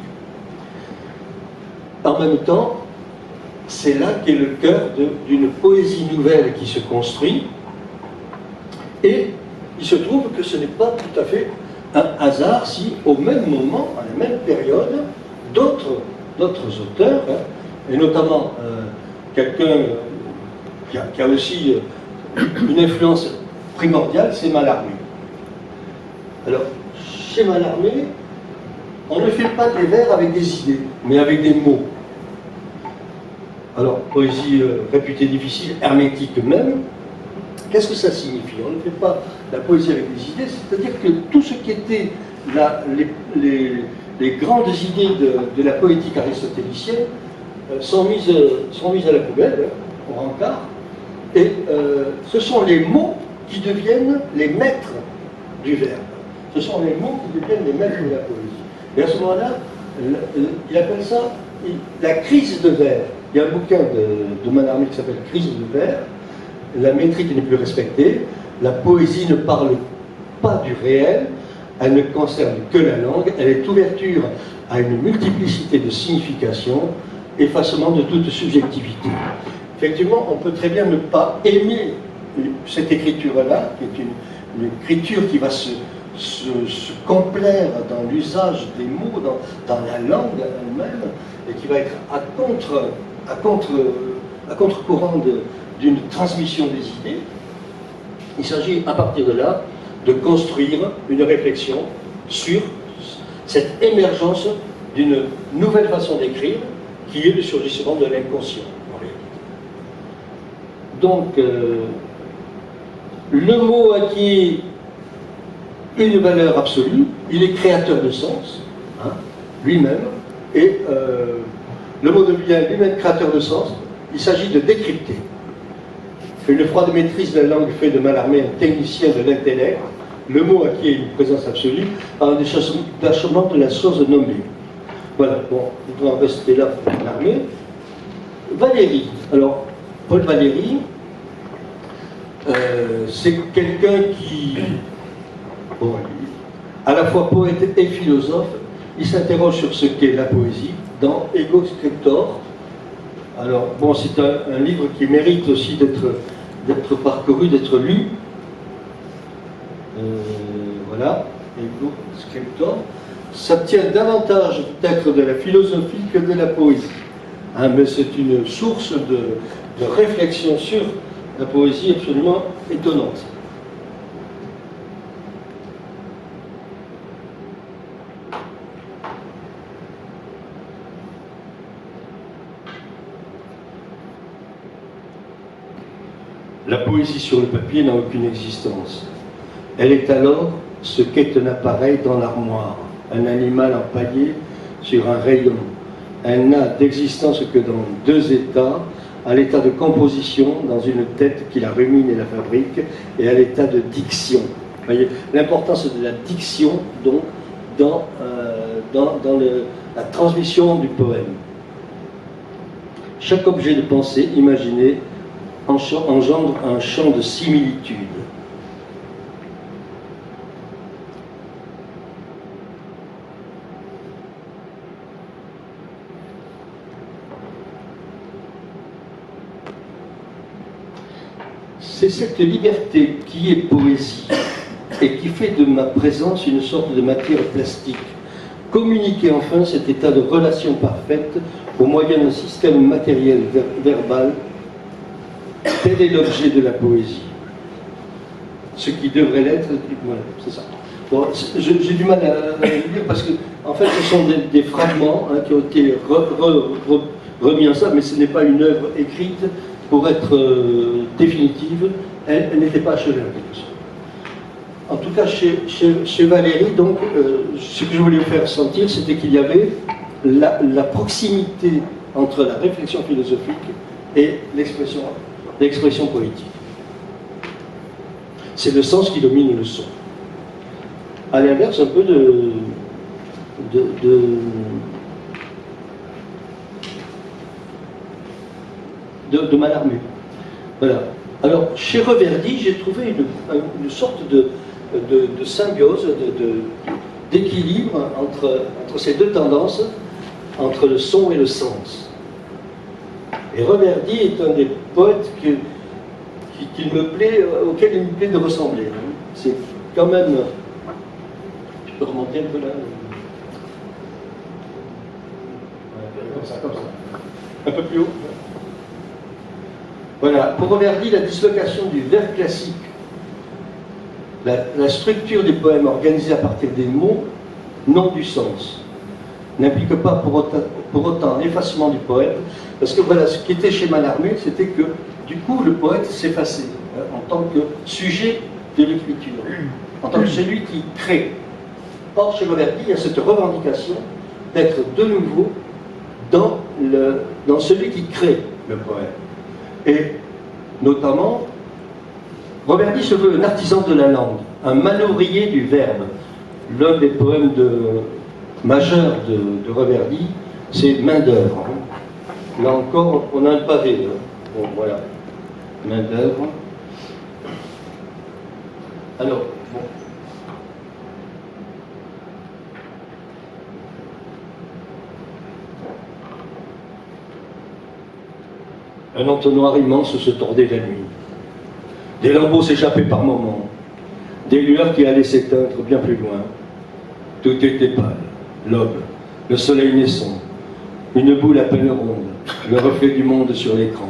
Speaker 3: En même temps, c'est là qu'est le cœur d'une poésie nouvelle qui se construit, et il se trouve que ce n'est pas tout à fait un hasard si, au même moment, à la même période, d'autres auteurs, hein, et notamment quelqu'un qui a aussi une influence primordiale, c'est Mallarmé. Alors, chez Mallarmé, on ne fait pas des vers avec des idées, mais avec des mots. Alors, poésie réputée difficile, hermétique même, qu'est-ce que ça signifie? On ne fait pas la poésie avec des idées, c'est-à-dire que tout ce qui était les grandes idées de la poétique aristotélicienne sont mises à la poubelle, au rencard, et ce sont les mots qui deviennent les maîtres du verbe. Ce sont les mots qui deviennent les maîtres de la poésie. Et à ce moment-là, il appelle ça la crise de vers. Il y a un bouquin de Mallarmé qui s'appelle Crise de vers. La métrique n'est plus respectée. La poésie ne parle pas du réel. Elle ne concerne que la langue. Elle est ouverture à une multiplicité de significations, effacement de toute subjectivité. Effectivement, on peut très bien ne pas aimer cette écriture-là, qui est une écriture qui va se complaire dans l'usage des mots, dans la langue elle-même, et qui va être à contre-courant d'une transmission des idées. Il s'agit à partir de là de construire une réflexion sur cette émergence d'une nouvelle façon d'écrire qui est le surgissement de l'inconscient. Donc, le mot acquiert une valeur absolue, il est créateur de sens, hein, lui-même, et le mot devient lui-même créateur de sens. Il s'agit de décrypter. Une froide maîtrise de la langue fait de Mallarmé un technicien de l'intellect. Le mot acquiert une présence absolue par un détachement de la chose nommée. Voilà, bon, on va en rester là pour Mallarmé. Valéry. Alors, Paul Valéry, c'est quelqu'un qui, bon, à la fois poète et philosophe, il s'interroge sur ce qu'est la poésie dans Ego Scriptor. Alors, bon, c'est un livre qui mérite aussi d'être parcouru, d'être lu. Voilà, Ego Scriptor. Ça tient davantage peut-être de la philosophie que de la poésie. Hein, mais c'est une source de réflexion sur la poésie absolument étonnante. La poésie sur le papier n'a aucune existence. Elle est alors ce qu'est un appareil dans l'armoire, un animal empaillé sur un rayon. Elle n'a d'existence que dans deux états, à l'état de composition, dans une tête qui la rumine et la fabrique, et à l'état de diction. Vous voyez l'importance de la diction, donc, dans la transmission du poème. Chaque objet de pensée imaginé engendre un champ de similitude. C'est cette liberté qui est poésie et qui fait de ma présence une sorte de matière plastique. Communiquer enfin cet état de relation parfaite au moyen d'un système matériel verbal, tel est l'objet de la poésie. Ce qui devrait l'être, voilà, c'est ça. Bon, j'ai du mal à le dire parce que, en fait, ce sont des fragments hein, qui ont été remis en ça, mais ce n'est pas une œuvre écrite pour être définitive. Elle n'était pas achevée en quelque sorte. En tout cas, chez Valéry, donc, ce que je voulais vous faire sentir, c'était qu'il y avait la proximité entre la réflexion philosophique et l'expression poétique. C'est le sens qui domine le son. À l'inverse, un peu de Mallarmé. Voilà. Alors, chez Reverdy, j'ai trouvé une sorte de symbiose, d'équilibre entre ces deux tendances, entre le son et le sens. Et Reverdy est un des poètes auquel il me plaît de ressembler. C'est quand même... Tu peux remonter un peu là? Comme ça. Un peu plus haut. Voilà. Pour Reverdy, la dislocation du vers classique, la structure des poèmes organisée à partir des mots, non du sens, n'implique pas pour autant l'effacement du poète, parce que voilà, ce qui était chez Mallarmé, c'était que du coup le poète s'effaçait en tant que sujet de l'écriture, en tant que celui qui crée. Or, chez Reverdy, il y a cette revendication d'être de nouveau dans celui qui crée le poème. Et notamment, Reverdy se veut un artisan de la langue, un manœuvrier du verbe. L'un des poèmes majeurs de Reverdy, c'est Main d'œuvre. Là encore, on a un pavé. Bon, voilà. Main d'œuvre. Alors, bon. Un entonnoir immense se tordait la nuit. Des lambeaux s'échappaient par moments. Des lueurs qui allaient s'éteindre bien plus loin. Tout était pâle. L'aube, le soleil naissant. Une boule à peine ronde, le reflet du monde sur l'écran.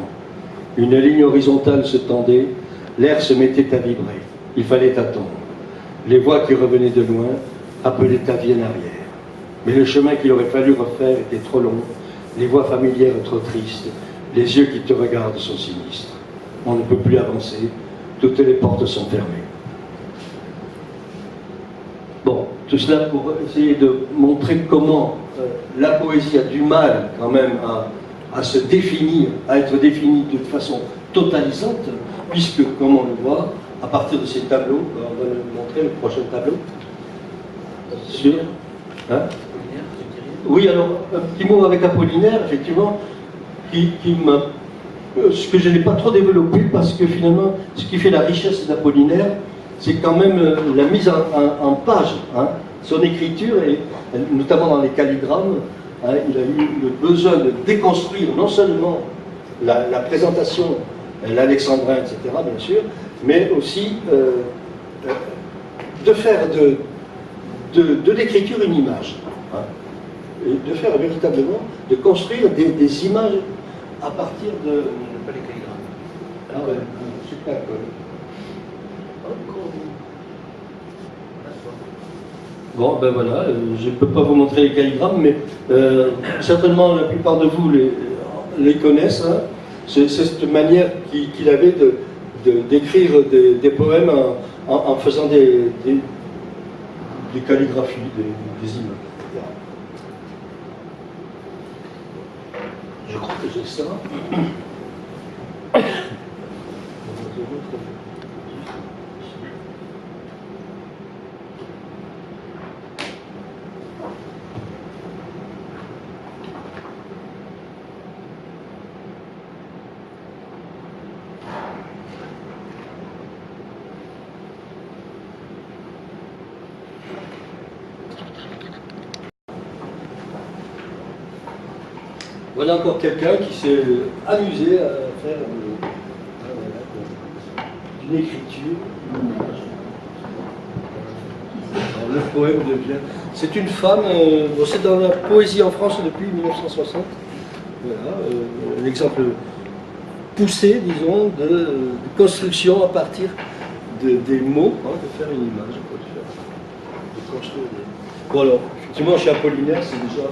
Speaker 3: Une ligne horizontale se tendait, l'air se mettait à vibrer. Il fallait attendre. Les voix qui revenaient de loin appelaient ta vie en arrière. Mais le chemin qu'il aurait fallu refaire était trop long, les voix familières trop tristes, les yeux qui te regardent sont sinistres. On ne peut plus avancer, toutes les portes sont fermées. Bon, tout cela pour essayer de montrer comment la poésie a du mal quand même à se définir, à être définie de façon totalisante, puisque, comme on le voit, à partir de ces tableaux, on va le montrer, le prochain tableau, sur... Hein? Oui, alors, un petit mot avec Apollinaire, effectivement, ce que je n'ai pas trop développé, parce que finalement, ce qui fait la richesse d'Apollinaire, c'est quand même la mise en page. Hein. Son écriture, et notamment dans les calligrammes, hein, il a eu le besoin de déconstruire non seulement la présentation, l'alexandrin, etc., bien sûr, mais aussi de faire de l'écriture une image. Hein, et de faire véritablement, de construire des images à partir de...
Speaker 1: Pas les calligrammes.
Speaker 3: Ah ouais, super cool. Bon, ben voilà, je ne peux pas vous montrer les calligrammes, mais certainement la plupart de vous les connaissent. Hein. C'est cette manière qu'il avait d'écrire des poèmes en faisant des calligraphies, des images. Je crois que j'ai ça. Voilà encore quelqu'un qui s'est amusé à faire une écriture. Alors, le poème devient... C'est une femme, bon, c'est dans la poésie en France depuis 1960. Voilà, un exemple poussé, disons, de construction à partir des mots, hein, de faire une image, quoi, de construire des... Bon alors, effectivement, chez Apollinaire, c'est déjà...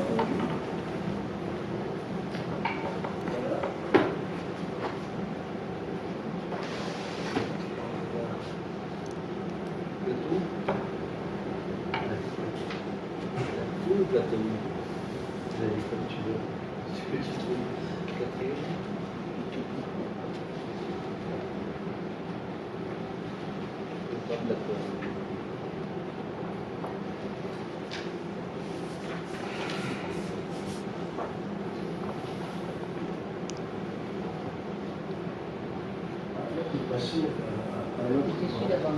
Speaker 3: passer à un autre.
Speaker 2: C'était celui d'avant.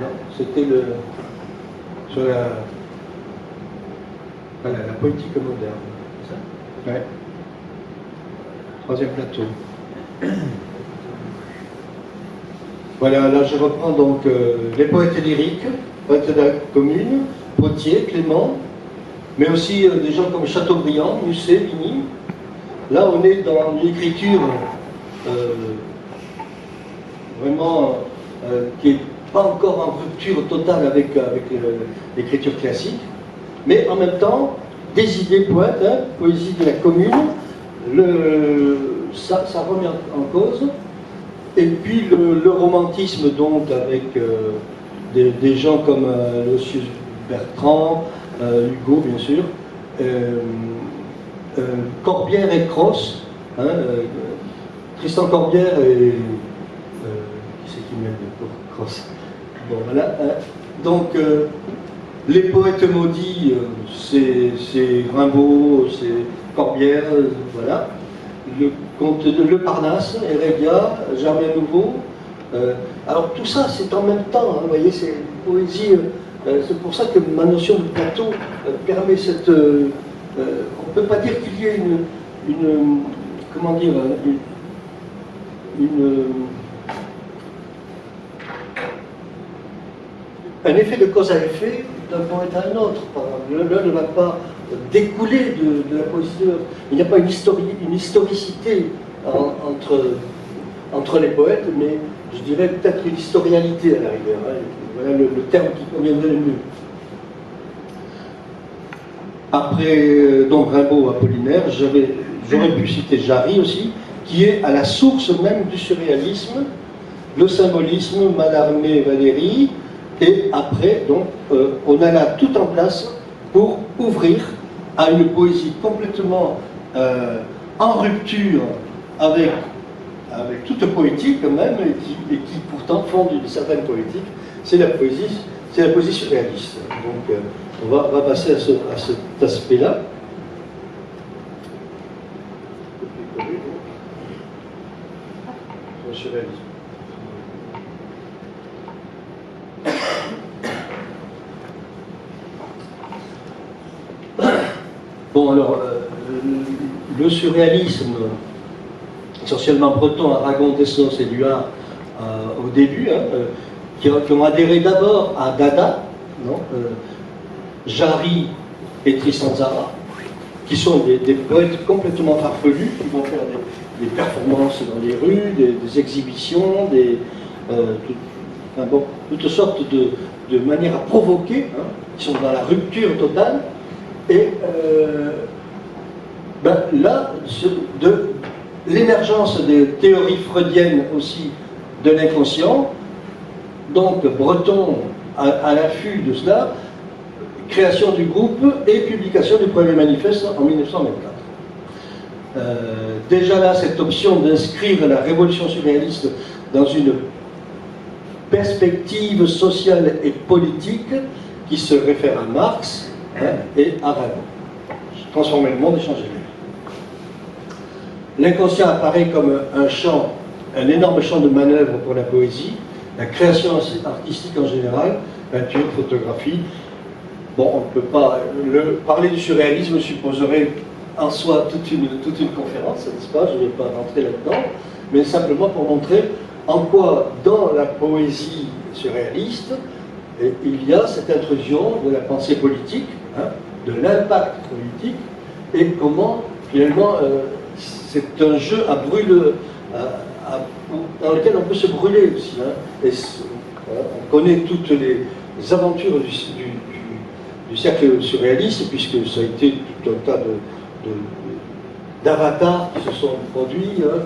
Speaker 3: Non, c'était le sur la poétique moderne.
Speaker 1: C'est ça?
Speaker 3: Ouais. Troisième plateau. Voilà, là je reprends donc les poètes lyriques, poètes de la commune, Potier, Clément, mais aussi des gens comme Chateaubriand, Musset, Vigny. Là on est dans l'écriture vraiment qui n'est pas encore en rupture totale avec l'écriture classique, mais en même temps des idées poètes, hein, poésie de la commune, ça remet en cause. Et puis le romantisme, donc, avec des gens comme Lucius Bertrand, Hugo, bien sûr, Corbière et Cross, hein, Tristan Corbière et... qui c'est qui mène Cross? Bon, voilà. Donc, les poètes maudits, c'est Rimbaud, c'est Corbière, voilà. Le conte de Le Parnasse, Hérédia, Germain Nouveau. Alors tout ça, c'est en même temps, hein, vous voyez, c'est une poésie. C'est pour ça que ma notion de plateau permet cette. On ne peut pas dire qu'il y ait une comment dire, un effet de cause à effet d'un poète à un autre. L'un ne va pas découler de la poésie de l'autre. Il n'y a pas une historicité entre les poètes, mais je dirais peut-être une historialité à la rigueur. Hein. Voilà le terme qui conviendrait le mieux. Après donc Rimbaud, Apollinaire, j'aurais pu citer Jarry aussi, qui est à la source même du surréalisme, le symbolisme, Mallarmé, Valéry, et après, donc, on a là tout en place pour ouvrir à une poésie complètement en rupture avec toute poétique même, et qui pourtant fonde une certaine poétique, c'est la poésie surréaliste. Donc on va passer à cet aspect-là. Le surréalisme. Bon, alors, le surréalisme, essentiellement breton, Aragon, Desnos et Luard, au début, hein, qui ont adhéré d'abord à Dada, non, Jarry et Tristan Tzara, qui sont des poètes complètement farfelus, qui vont faire des performances dans les rues, des exhibitions, toutes sortes de manières à provoquer, hein, qui sont dans la rupture totale. Et là, de l'émergence des théories freudiennes aussi de l'inconscient, donc Breton à l'affût de cela, création du groupe et publication du premier manifeste en 1924. Déjà là, cette option d'inscrire la révolution surréaliste dans une perspective sociale et politique qui se réfère à Marx, hein, et à Rimbaud. Transformer le monde et changer le monde. L'inconscient apparaît comme un champ, un énorme champ de manœuvre pour la poésie, la création artistique en général, peinture, photographie. Bon, on ne peut pas... parler du surréalisme supposerait en soi toute une conférence, n'est-ce pas? Je ne vais pas rentrer là-dedans, mais simplement pour montrer en quoi, dans la poésie surréaliste, il y a cette intrusion de la pensée politique, hein, de l'impact politique, et comment, finalement, c'est un jeu à brûle, dans lequel on peut se brûler aussi. Hein, et on connaît toutes les aventures du cercle surréaliste, puisque ça a été tout un tas d'avatars qui se sont produits. Hein,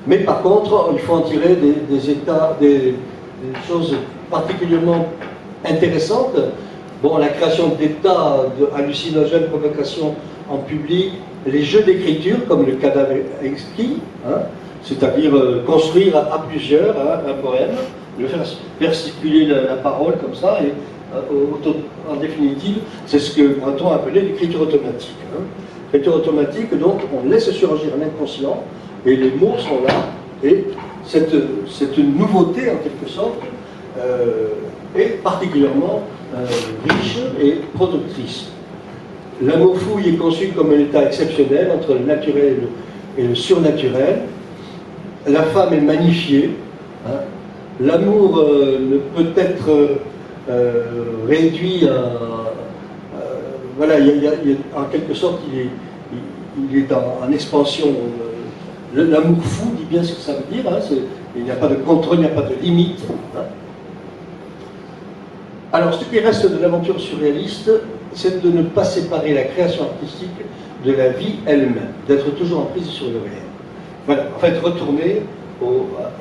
Speaker 3: mais par contre, il faut en tirer des choses particulièrement intéressantes. Bon, la création d'états hallucinogènes, provocation en public, les jeux d'écriture, comme le cadavre exquis, hein, c'est-à-dire construire à plusieurs, hein, un poème, le faire circuler la parole comme ça, et en définitive, c'est ce que Breton appelait l'écriture automatique. Hein. L'écriture automatique, donc, on laisse surgir l'inconscient, et les mots sont là, et cette nouveauté, en quelque sorte, est particulièrement riche et productrice. L'amour fou y est conçu comme un état exceptionnel entre le naturel et le surnaturel. La femme est magnifiée. Hein. L'amour ne peut être réduit à... voilà, en quelque sorte, il est en expansion. L'amour fou dit bien ce que ça veut dire. Hein, il n'y a pas de contrôle, il n'y a pas de limite. Hein. Alors, ce qui reste de l'aventure surréaliste, c'est de ne pas séparer la création artistique de la vie elle-même, d'être toujours en prise sur le réel. Voilà, en fait, retourner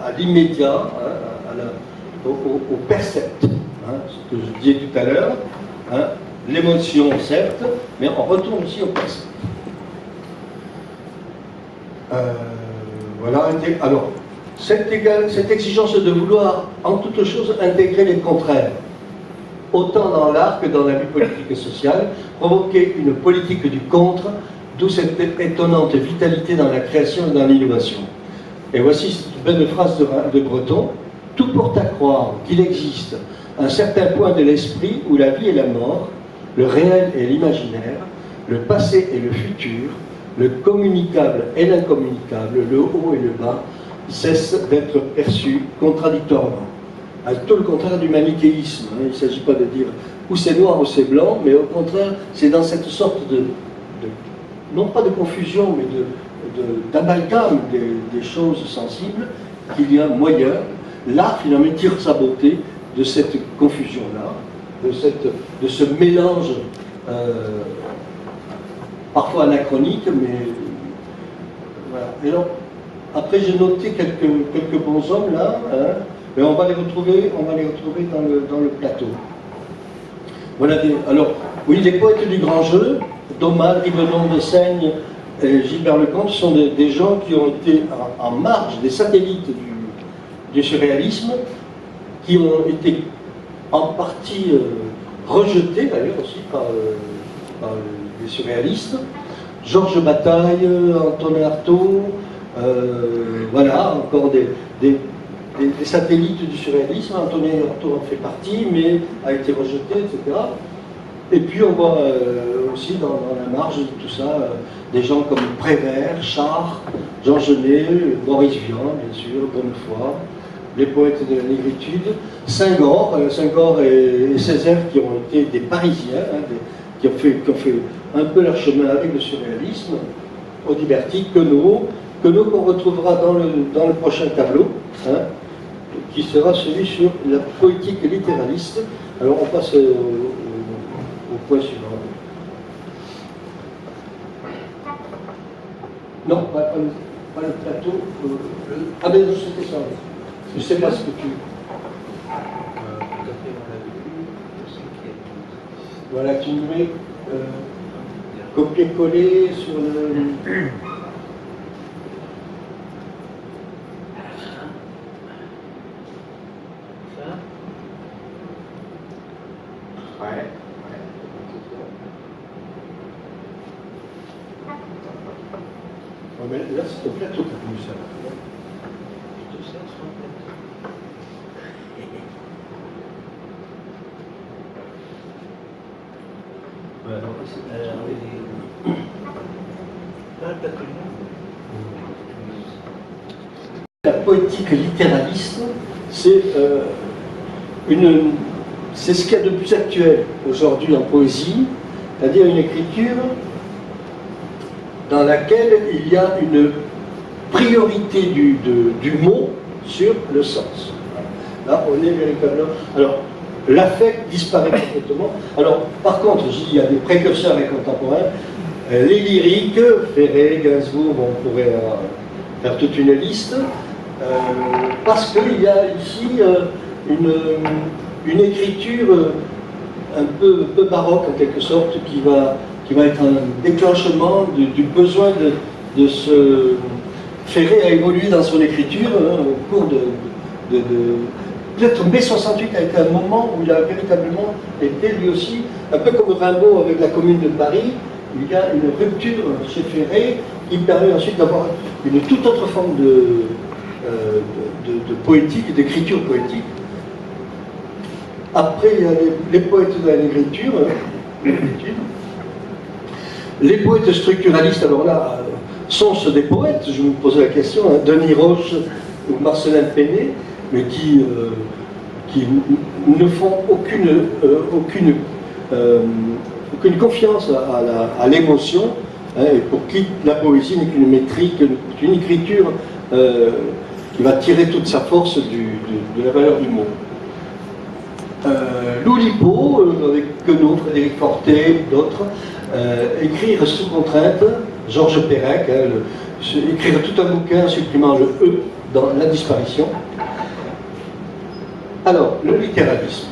Speaker 3: à l'immédiat, hein, au percept, hein, ce que je disais tout à l'heure, hein, l'émotion certes, mais on retourne aussi au percept. Voilà, alors, cette exigence de vouloir en toute chose intégrer les contraires, autant dans l'art que dans la vie politique et sociale, provoquer une politique du contre, d'où cette étonnante vitalité dans la création et dans l'innovation. Et voici cette belle phrase de Breton: tout porte à croire qu'il existe un certain point de l'esprit où la vie et la mort, le réel et l'imaginaire, le passé et le futur, le communicable et l'incommunicable, le haut et le bas, cessent d'être perçus contradictoirement. Tout le contraire du manichéisme. Il ne s'agit pas de dire ou c'est noir ou c'est blanc, mais au contraire, c'est dans cette sorte non pas de confusion, mais d'amalgame des choses sensibles qu'il y a moyen. L'art, finalement, tire sa beauté de cette confusion-là, de ce mélange parfois anachronique, mais voilà. Et donc, après, j'ai noté quelques bons hommes là, hein, mais on va les retrouver dans le plateau. Voilà alors, oui, les poètes du grand jeu, Daumal, Rivenon, Dessaigne et Gilbert Lecomte sont des gens qui ont été en marge des satellites du surréalisme, qui ont été en partie rejetés d'ailleurs aussi par les surréalistes. Georges Bataille, Antonin Artaud, voilà, encore des satellites du surréalisme. Antonin Artaud en fait partie, mais a été rejeté, etc. Et puis on voit aussi dans la marge de tout ça des gens comme Prévert, Char, Jean Genet, Maurice Vian, bien sûr, Bonnefoy, les poètes de la négritude, Senghor et Césaire qui ont été des Parisiens, hein, qui ont fait un peu leur chemin avec le surréalisme, Audiberti, Queneau qu'on retrouvera dans le prochain tableau, hein, qui sera celui sur la poétique littéraliste. Alors on passe au point suivant. Non, pas le plateau. Ah ben c'était ça. Je ne sais pas ce que tu... Voilà, tu me mets copier-coller sur le... Mais là, c'est au plateau que tu as vu ça. La poétique littéraliste, c'est ce qu'il y a de plus actuel aujourd'hui en poésie, c'est-à-dire une écriture dans laquelle il y a une priorité du mot sur le sens. Là, on est véritablement... Alors, l'affect disparaît complètement. Alors, par contre, il y a des précurseurs et contemporains. Les lyriques, Ferré, Gainsbourg, on pourrait faire toute une liste, parce qu'il y a ici une écriture un peu baroque, en quelque sorte, qui va être un déclenchement du besoin de se... Ferré a évolué dans son écriture au cours peut-être mai 68 a été un moment où il a véritablement été lui aussi, un peu comme Rimbaud avec la Commune de Paris, il y a une rupture chez Ferré qui permet ensuite d'avoir une toute autre forme de poétique, d'écriture poétique. Après, il y a les poètes de la négritude. Les poètes structuralistes, alors là, sont ceux des poètes, je me posais la question, hein, Denis Roche ou Marcelin Péné, mais qui ne font aucune confiance à l'émotion, hein, et pour qui la poésie n'est qu'une métrique, une écriture qui va tirer toute sa force de la valeur du mot. Loulipo, avec Queneau, Frédéric Fortet, d'autres, écrire sous contrainte, Georges Perec, hein, écrire tout un bouquin en supprimant le E dans la disparition. Alors, le littéralisme.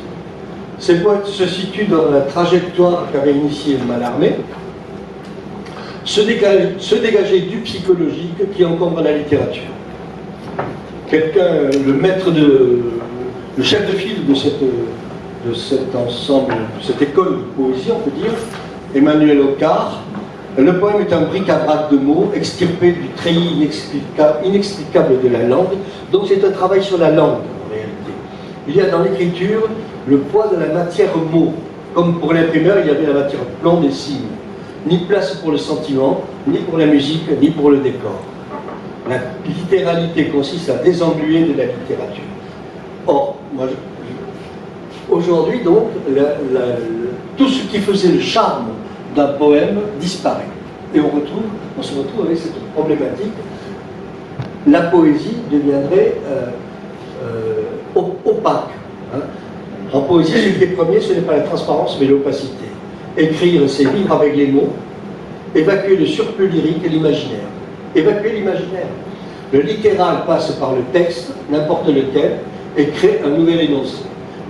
Speaker 3: Ces poètes se situent dans la trajectoire qu'avait initiée Mallarmé, se dégager du psychologique qui encombre la littérature. Quelqu'un, le chef de file de cet ensemble, de cette école de poésie, on peut dire, Emmanuel Ocar, le poème est un bric-à-brac de mots extirpé du treillis inexplicable de la langue, donc c'est un travail sur la langue en réalité. Il y a dans l'écriture le poids de la matière mot, comme pour l'imprimeur il y avait la matière plomb des signes. Ni place pour le sentiment, ni pour la musique, ni pour le décor. La littéralité consiste à désengluer de la littérature. Or, aujourd'hui donc, tout ce qui faisait le charme d'un poème disparaît. Et on se retrouve avec cette problématique. La poésie deviendrait opaque. Hein. En poésie, ce qui est premier, ce n'est pas la transparence, mais l'opacité. Écrire, c'est vivre avec les mots, évacuer le surplus lyrique et l'imaginaire. Évacuer l'imaginaire. Le littéral passe par le texte, n'importe lequel, et crée un nouvel énoncé.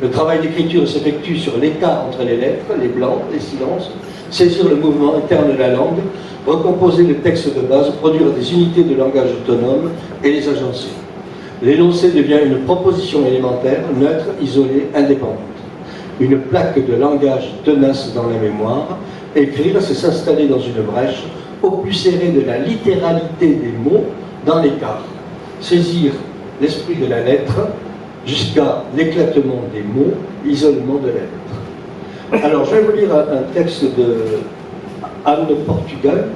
Speaker 3: Le travail d'écriture s'effectue sur l'écart entre les lettres, les blancs, les silences, saisir le mouvement interne de la langue, recomposer le texte de base, produire des unités de langage autonomes et les agencer. L'énoncé devient une proposition élémentaire, neutre, isolée, indépendante. Une plaque de langage tenace dans la mémoire. Écrire, c'est s'installer dans une brèche, au plus serré de la littéralité des mots dans l'écart. Saisir l'esprit de la lettre jusqu'à l'éclatement des mots, isolement de la lettre. Alors, je vais vous lire un texte de Anne Portugal.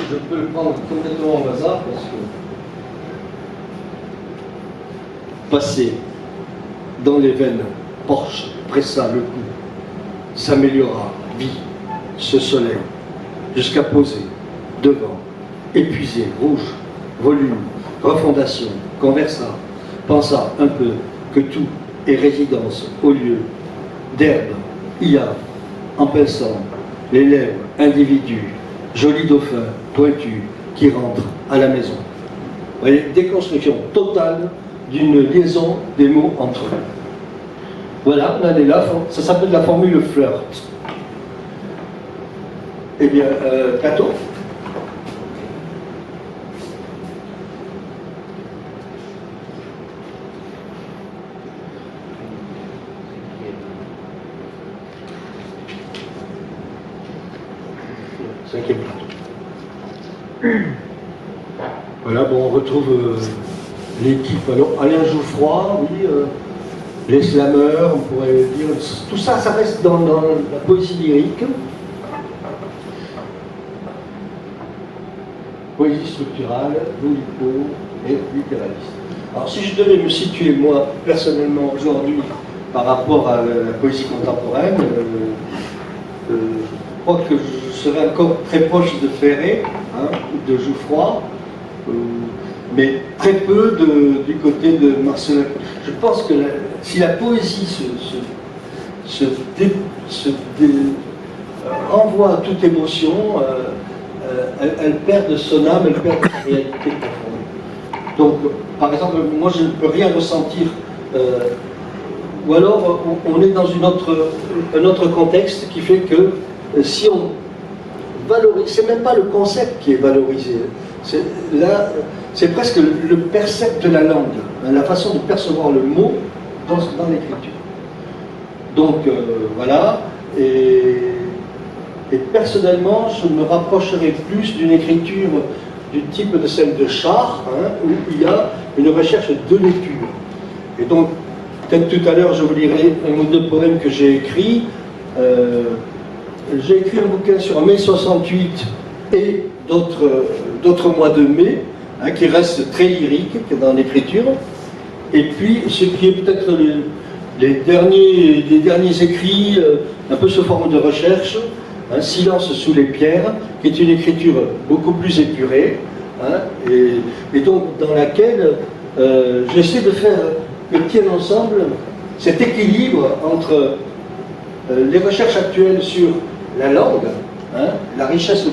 Speaker 3: Je peux le prendre complètement au hasard parce que passer dans les veines, Porche pressa le cou, s'améliora, vit ce soleil, jusqu'à poser, devant, épuisé, rouge, volume, refondation, conversa, pensa un peu que tout est résidence au lieu d'herbe, ia, en pinçant, les lèvres, individu, joli dauphin, pointu, qui rentre à la maison. Vous voyez, déconstruction totale d'une liaison des mots entre eux. Voilà, on en est là, ça s'appelle la formule flirt. Eh bien, Cato. Cinquième plateau. Voilà, bon, on retrouve l'équipe. Alors, Alain Jouffroy, oui, les slameurs, on pourrait dire. Tout ça, ça reste dans la poésie lyrique. Poésie structurale, Loulipo et littéraliste. Alors, si je devais me situer, moi, personnellement, aujourd'hui, par rapport à la poésie contemporaine, je crois que je serais encore très proche de Ferré, hein, ou de Jouffroy, mais très peu du côté de Marcelin. Je pense que si la poésie renvoie à toute émotion, elle perd de son âme, elle perd de sa réalité profonde. Donc, par exemple, moi je ne peux rien ressentir, ou alors on est dans un autre contexte qui fait que si on valorise, c'est même pas le concept qui est valorisé, Là, c'est presque le percept de la langue, hein, la façon de percevoir le mot dans l'écriture. Donc voilà, et personnellement, je me rapprocherai plus d'une écriture du type de celle de Char, hein, où il y a une recherche de lecture. Et donc, peut-être tout à l'heure, je vous lirai un ou deux poèmes que j'ai écrits. J'ai écrit un bouquin sur mai 68 et d'autres mois de mai, hein, qui reste très lyrique dans l'écriture. Et puis, ce qui est peut-être les derniers écrits, un peu sous forme de recherche, hein, Silence sous les pierres, qui est une écriture beaucoup plus épurée, hein, et donc dans laquelle j'essaie de faire que tienne ensemble cet équilibre entre les recherches actuelles sur la langue, hein, la richesse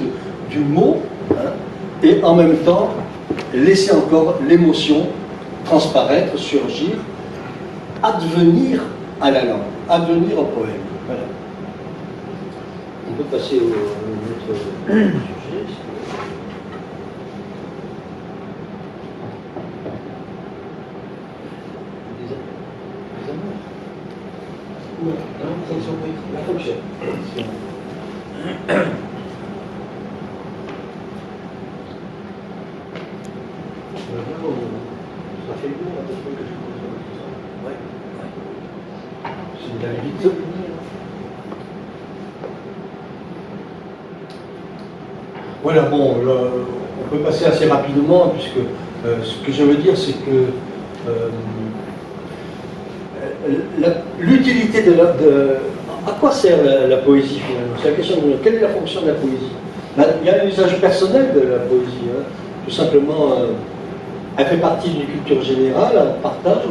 Speaker 3: du mot, hein, et en même temps laisser encore l'émotion transparaître, surgir, advenir à la langue, advenir au poème. Voilà. On peut passer au autre sujet. La fonction. Ça fait lourd, à peu près, que je pense. Ouais. C'est d'aller vite. Voilà, bon, là, on peut passer assez rapidement, puisque ce que je veux dire, c'est que l'utilité à quoi sert la poésie finalement? C'est la question de quelle est la fonction de la poésie? Ben, il y a un usage personnel de la poésie, hein. Tout simplement, elle fait partie d'une culture générale, on partage,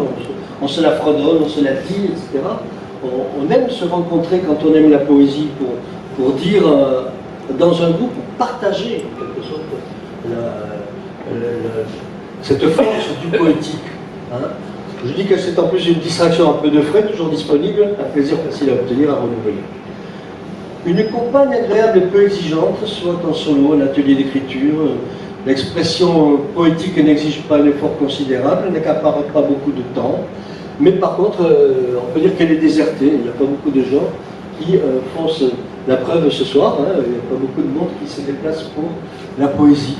Speaker 3: on se la fredonne, on se la dit, etc. On aime se rencontrer quand on aime la poésie pour dire dans un groupe, pour partager en quelque sorte cette force du poétique. Hein. Je dis que c'est en plus une distraction un peu de frais, toujours disponible, un plaisir facile à obtenir, à renouveler. Une compagne agréable et peu exigeante, soit en solo, en atelier d'écriture. L'expression poétique n'exige pas un effort considérable, n'accapare pas beaucoup de temps, mais par contre, on peut dire qu'elle est désertée. Il n'y a pas beaucoup de gens qui font la preuve ce soir, hein. Il n'y a pas beaucoup de monde qui se déplace pour la poésie.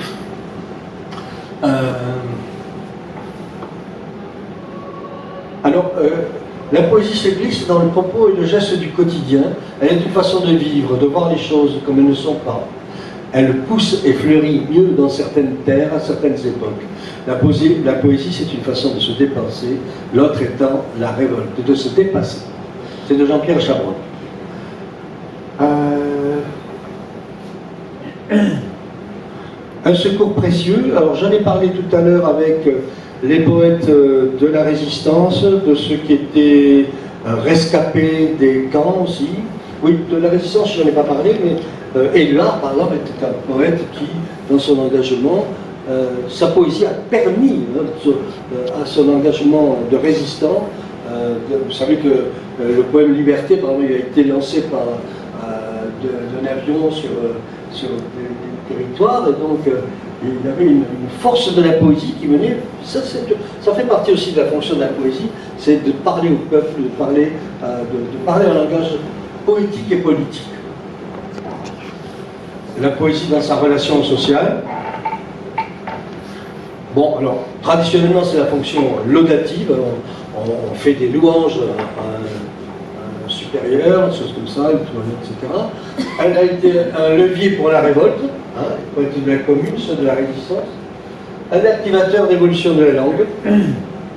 Speaker 3: Alors, la poésie se glisse dans le propos et le geste du quotidien. Elle est une façon de vivre, de voir les choses comme elles ne sont pas. Elle pousse et fleurit mieux dans certaines terres, à certaines époques. La poésie, c'est une façon de se dépenser, l'autre étant la révolte, de se dépasser. C'est de Jean-Pierre Chabrol. Un secours précieux. Alors, j'en ai parlé tout à l'heure avec les poètes de la Résistance, de ceux qui étaient rescapés des camps aussi. Oui, de la Résistance, je n'en ai pas parlé, mais Éluard, par exemple, était un poète qui, dans son engagement, sa poésie a permis à son engagement de résistant. Vous savez que le poème Liberté, par exemple, il a été lancé par d'un avion sur des territoires, et donc il y avait une force de la poésie qui venait. Ça fait partie aussi de la fonction de la poésie, c'est de parler au peuple, de parler un langage poétique et politique. La poésie dans sa relation sociale. Bon, alors, traditionnellement, c'est la fonction laudative. On fait des louanges à un supérieur, des choses comme ça, etc. Elle a été un levier pour la révolte, hein, les poètes de la Commune, ceux de la Résistance. Un activateur d'évolution de la langue. Je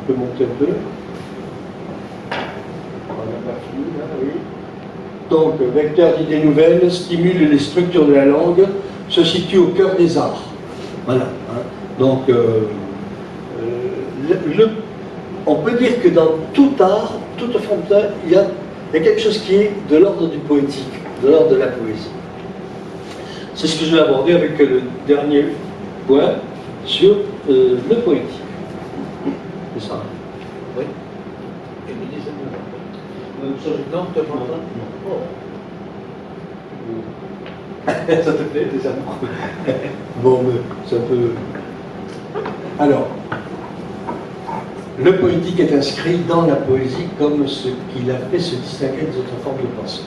Speaker 3: peux monter un peu. Donc, vecteur d'idées nouvelles, stimule les structures de la langue, se situe au cœur des arts. Voilà. Hein. Donc, on peut dire que dans tout art, toute forme d'art, il y a quelque chose qui est de l'ordre du poétique, de l'ordre de la poésie. C'est ce que je vais aborder avec le dernier point sur le poétique. C'est ça. Oui.
Speaker 1: Non, tu as pas ça te plaît, des amours.
Speaker 3: Bon, mais c'est un peu Alors, le poétique est inscrit dans la poésie comme ce qui l'a fait se distinguer des autres formes de pensée.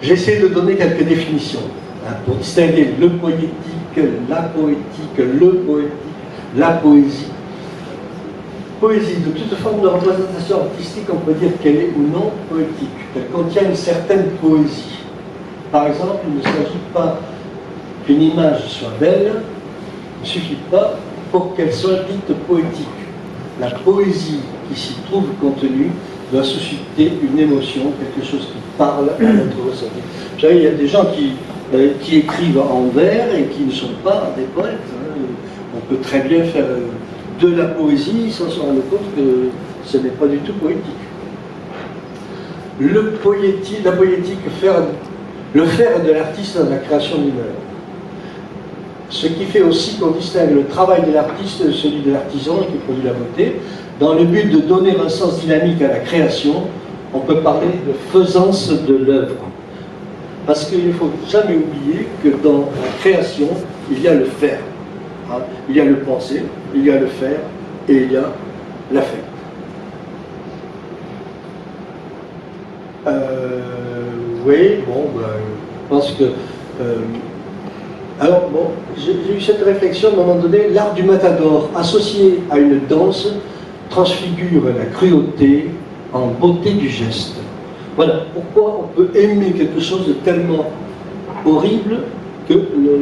Speaker 3: J'essaie de donner quelques définitions pour distinguer le poétique, la poétique, le poétique, la poésie. Poésie, de toute forme de représentation artistique, on peut dire qu'elle est ou non poétique, qu'elle contient une certaine poésie. Par exemple, il ne s'agit pas qu'une image soit belle, il ne suffit pas pour qu'elle soit dite poétique. La poésie qui s'y trouve contenue doit susciter une émotion, quelque chose qui parle à notre ressenti. Vous savez, il y a des gens qui écrivent en vers et qui ne sont pas des poètes. On peut très bien faire de la poésie sans se rendre compte que ce n'est pas du tout poétique. La poétique, le faire de l'artiste dans la création d'une œuvre. Ce qui fait aussi qu'on distingue le travail de l'artiste de celui de l'artisan qui produit la beauté. Dans le but de donner un sens dynamique à la création, on peut parler de faisance de l'œuvre. Parce qu'il ne faut jamais oublier que dans la création, il y a le faire. Il y a le penser, il y a le faire, et il y a l'affaire. Oui, bon, ben, je pense que... alors, bon, j'ai eu cette réflexion à un moment donné, l'art du matador, associé à une danse, transfigure la cruauté en beauté du geste. Voilà pourquoi on peut aimer quelque chose de tellement horrible que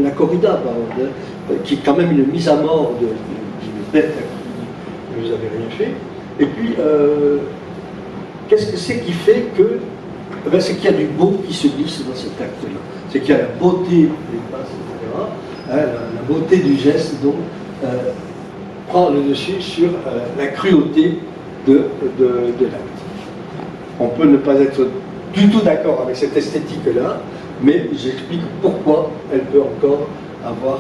Speaker 3: la corrida, par exemple, qui est quand même une mise à mort d'une bête à qui vous n'avez rien fait. Et puis, qu'est-ce que c'est qui fait que... Eh bien, c'est qu'il y a du beau qui se glisse dans cet acte-là. C'est qu'il y a la beauté des passes, etc. La beauté du geste, donc, prend le dessus sur la cruauté de l'acte. On peut ne pas être du tout d'accord avec cette esthétique-là, mais j'explique pourquoi elle peut encore avoir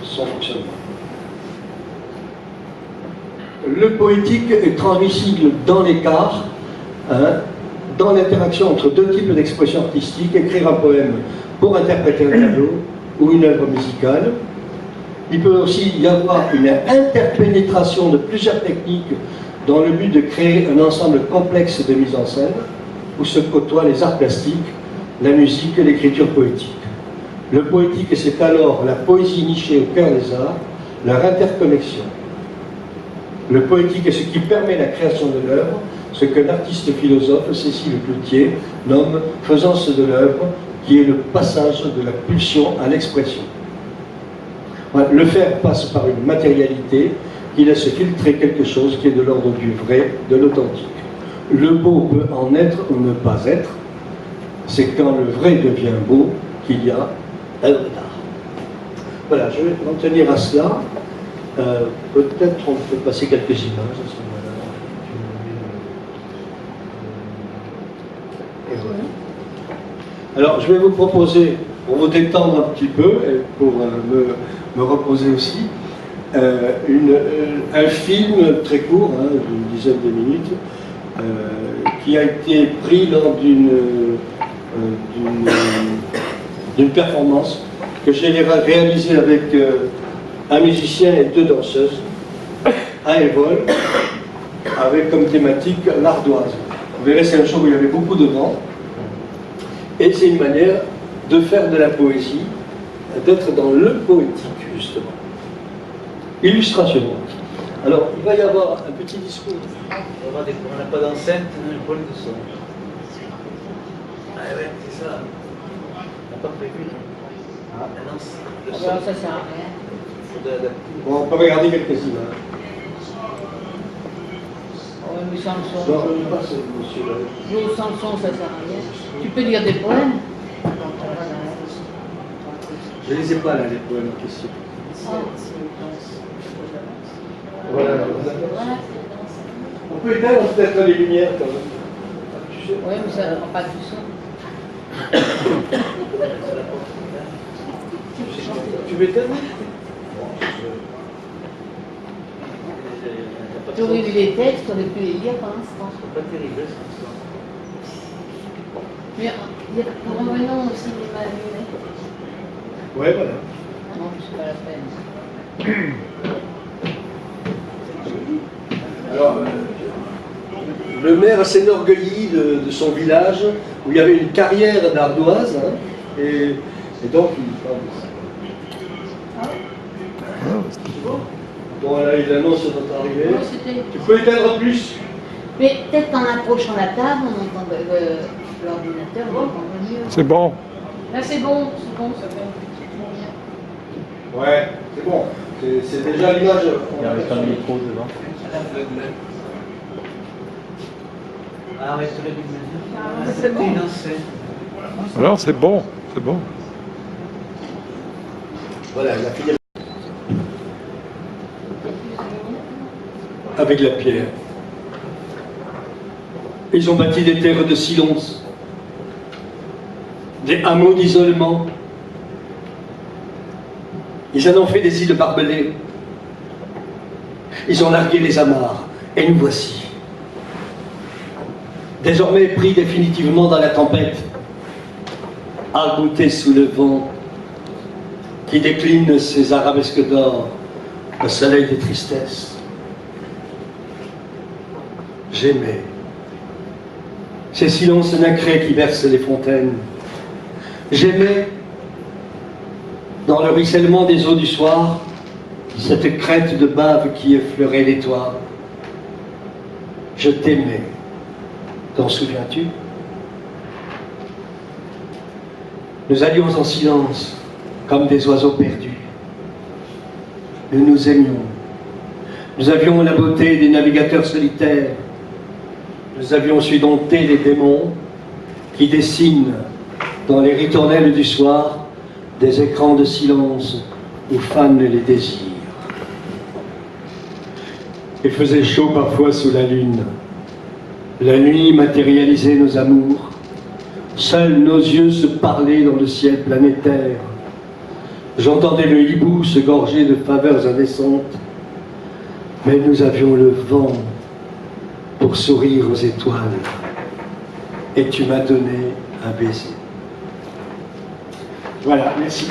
Speaker 3: son fonctionnement. Le poétique est transmissible dans l'écart, dans l'interaction entre deux types d'expression artistique, écrire un poème pour interpréter un tableau ou une œuvre musicale. Il peut aussi y avoir une interpénétration de plusieurs techniques dans le but de créer un ensemble complexe de mise en scène où se côtoient les arts plastiques, la musique et l'écriture poétique. Le poétique, c'est alors la poésie nichée au cœur des arts, leur interconnexion. Le poétique est ce qui permet la création de l'œuvre, ce que l'artiste philosophe Cécile Cloutier nomme faisance de l'œuvre, qui est le passage de la pulsion à l'expression. Le faire passe par une matérialité qui laisse filtrer quelque chose qui est de l'ordre du vrai, de l'authentique. Le beau peut en être ou ne pas être. C'est quand le vrai devient beau qu'il y a œuvre d'art. Voilà, je vais m'en tenir à cela. Peut-être on peut passer quelques images à ce moment-là. Et voilà. Alors, je vais vous proposer, pour vous détendre un petit peu et pour me reposer aussi, un film très court, d'une dizaine de minutes, qui a été pris lors d'une performance que j'ai réalisée avec un musicien et deux danseuses à Évole, avec comme thématique l'ardoise. Vous verrez, c'est un show où il y avait beaucoup de vent, et c'est une manière de faire de la poésie, d'être dans le poétique, justement. Illustration. Alors, il va y avoir un petit discours.
Speaker 1: On n'a pas d'enceinte, on a un problème de son. Ah ouais, c'est ça. On n'a pas prévu. Ah non, le son.
Speaker 2: Ça sert à rien.
Speaker 1: Il faudrait adapter.
Speaker 3: Bon, on peut regarder quelques images.
Speaker 2: Oh, mais sans le son.
Speaker 3: Non, je ne pas ce monsieur-là.
Speaker 2: Sans le son, ça sert à rien. Tu peux lire des poèmes?
Speaker 3: Je ne les ai pas là, les poèmes en question.
Speaker 2: Ah.
Speaker 3: Voilà.
Speaker 2: Voilà.
Speaker 3: On peut éteindre peut-être les lumières quand même.
Speaker 2: Oui, mais ça ne rend pas du son.
Speaker 1: Tu veux t'aider?
Speaker 2: Tu aurais vu les textes, tu aurais pu les lire pour l'instant.
Speaker 1: C'est pas terrible, ça.
Speaker 2: Mais revenons au cinéma muet.
Speaker 3: Ouais, voilà.
Speaker 2: Non, c'est pas la peine.
Speaker 3: Alors, le maire s'enorgueillit de son village où il y avait une carrière d'ardoise, hein, et donc il parle de ça. Bon, là, il annonce notre arrivée.
Speaker 2: Ouais, c'était-
Speaker 3: Tu peux éteindre plus?
Speaker 2: Mais peut-être qu'en approchant la table, on entend l'ordinateur, on entend mieux.
Speaker 4: C'est bon.
Speaker 2: Là, c'est bon, ça fait
Speaker 3: Ouais, c'est bon. C'est déjà l'image.
Speaker 5: Il y avait un micro devant.
Speaker 1: Arrête-le d'une manière.
Speaker 2: c'est bon.
Speaker 1: Danser.
Speaker 4: Alors, c'est bon. C'est bon.
Speaker 3: Voilà, il a fini avec la pierre. Ils ont bâti des terres de silence, des hameaux d'isolement. Ils en ont fait des îles barbelées. Ils ont largué les amarres. Et nous voici. Désormais pris définitivement dans la tempête, arc-boutés sous le vent qui décline ses arabesques d'or au soleil des tristesses. J'aimais ces silences nacrés qui versent les fontaines. J'aimais, dans le ruissellement des eaux du soir, cette crête de bave qui effleurait les toits. Je t'aimais. T'en souviens-tu? Nous allions en silence, comme des oiseaux perdus. Nous nous aimions. Nous avions la beauté des navigateurs solitaires. Nous avions su dompter les démons qui dessinent dans les ritournelles du soir des écrans de silence où fanent les désirs. Il faisait chaud parfois sous la lune. La nuit matérialisait nos amours. Seuls nos yeux se parlaient dans le ciel planétaire. J'entendais le hibou se gorger de faveurs indécentes. Mais nous avions le vent pour sourire aux étoiles. Et tu m'as donné un baiser. Voilà, merci.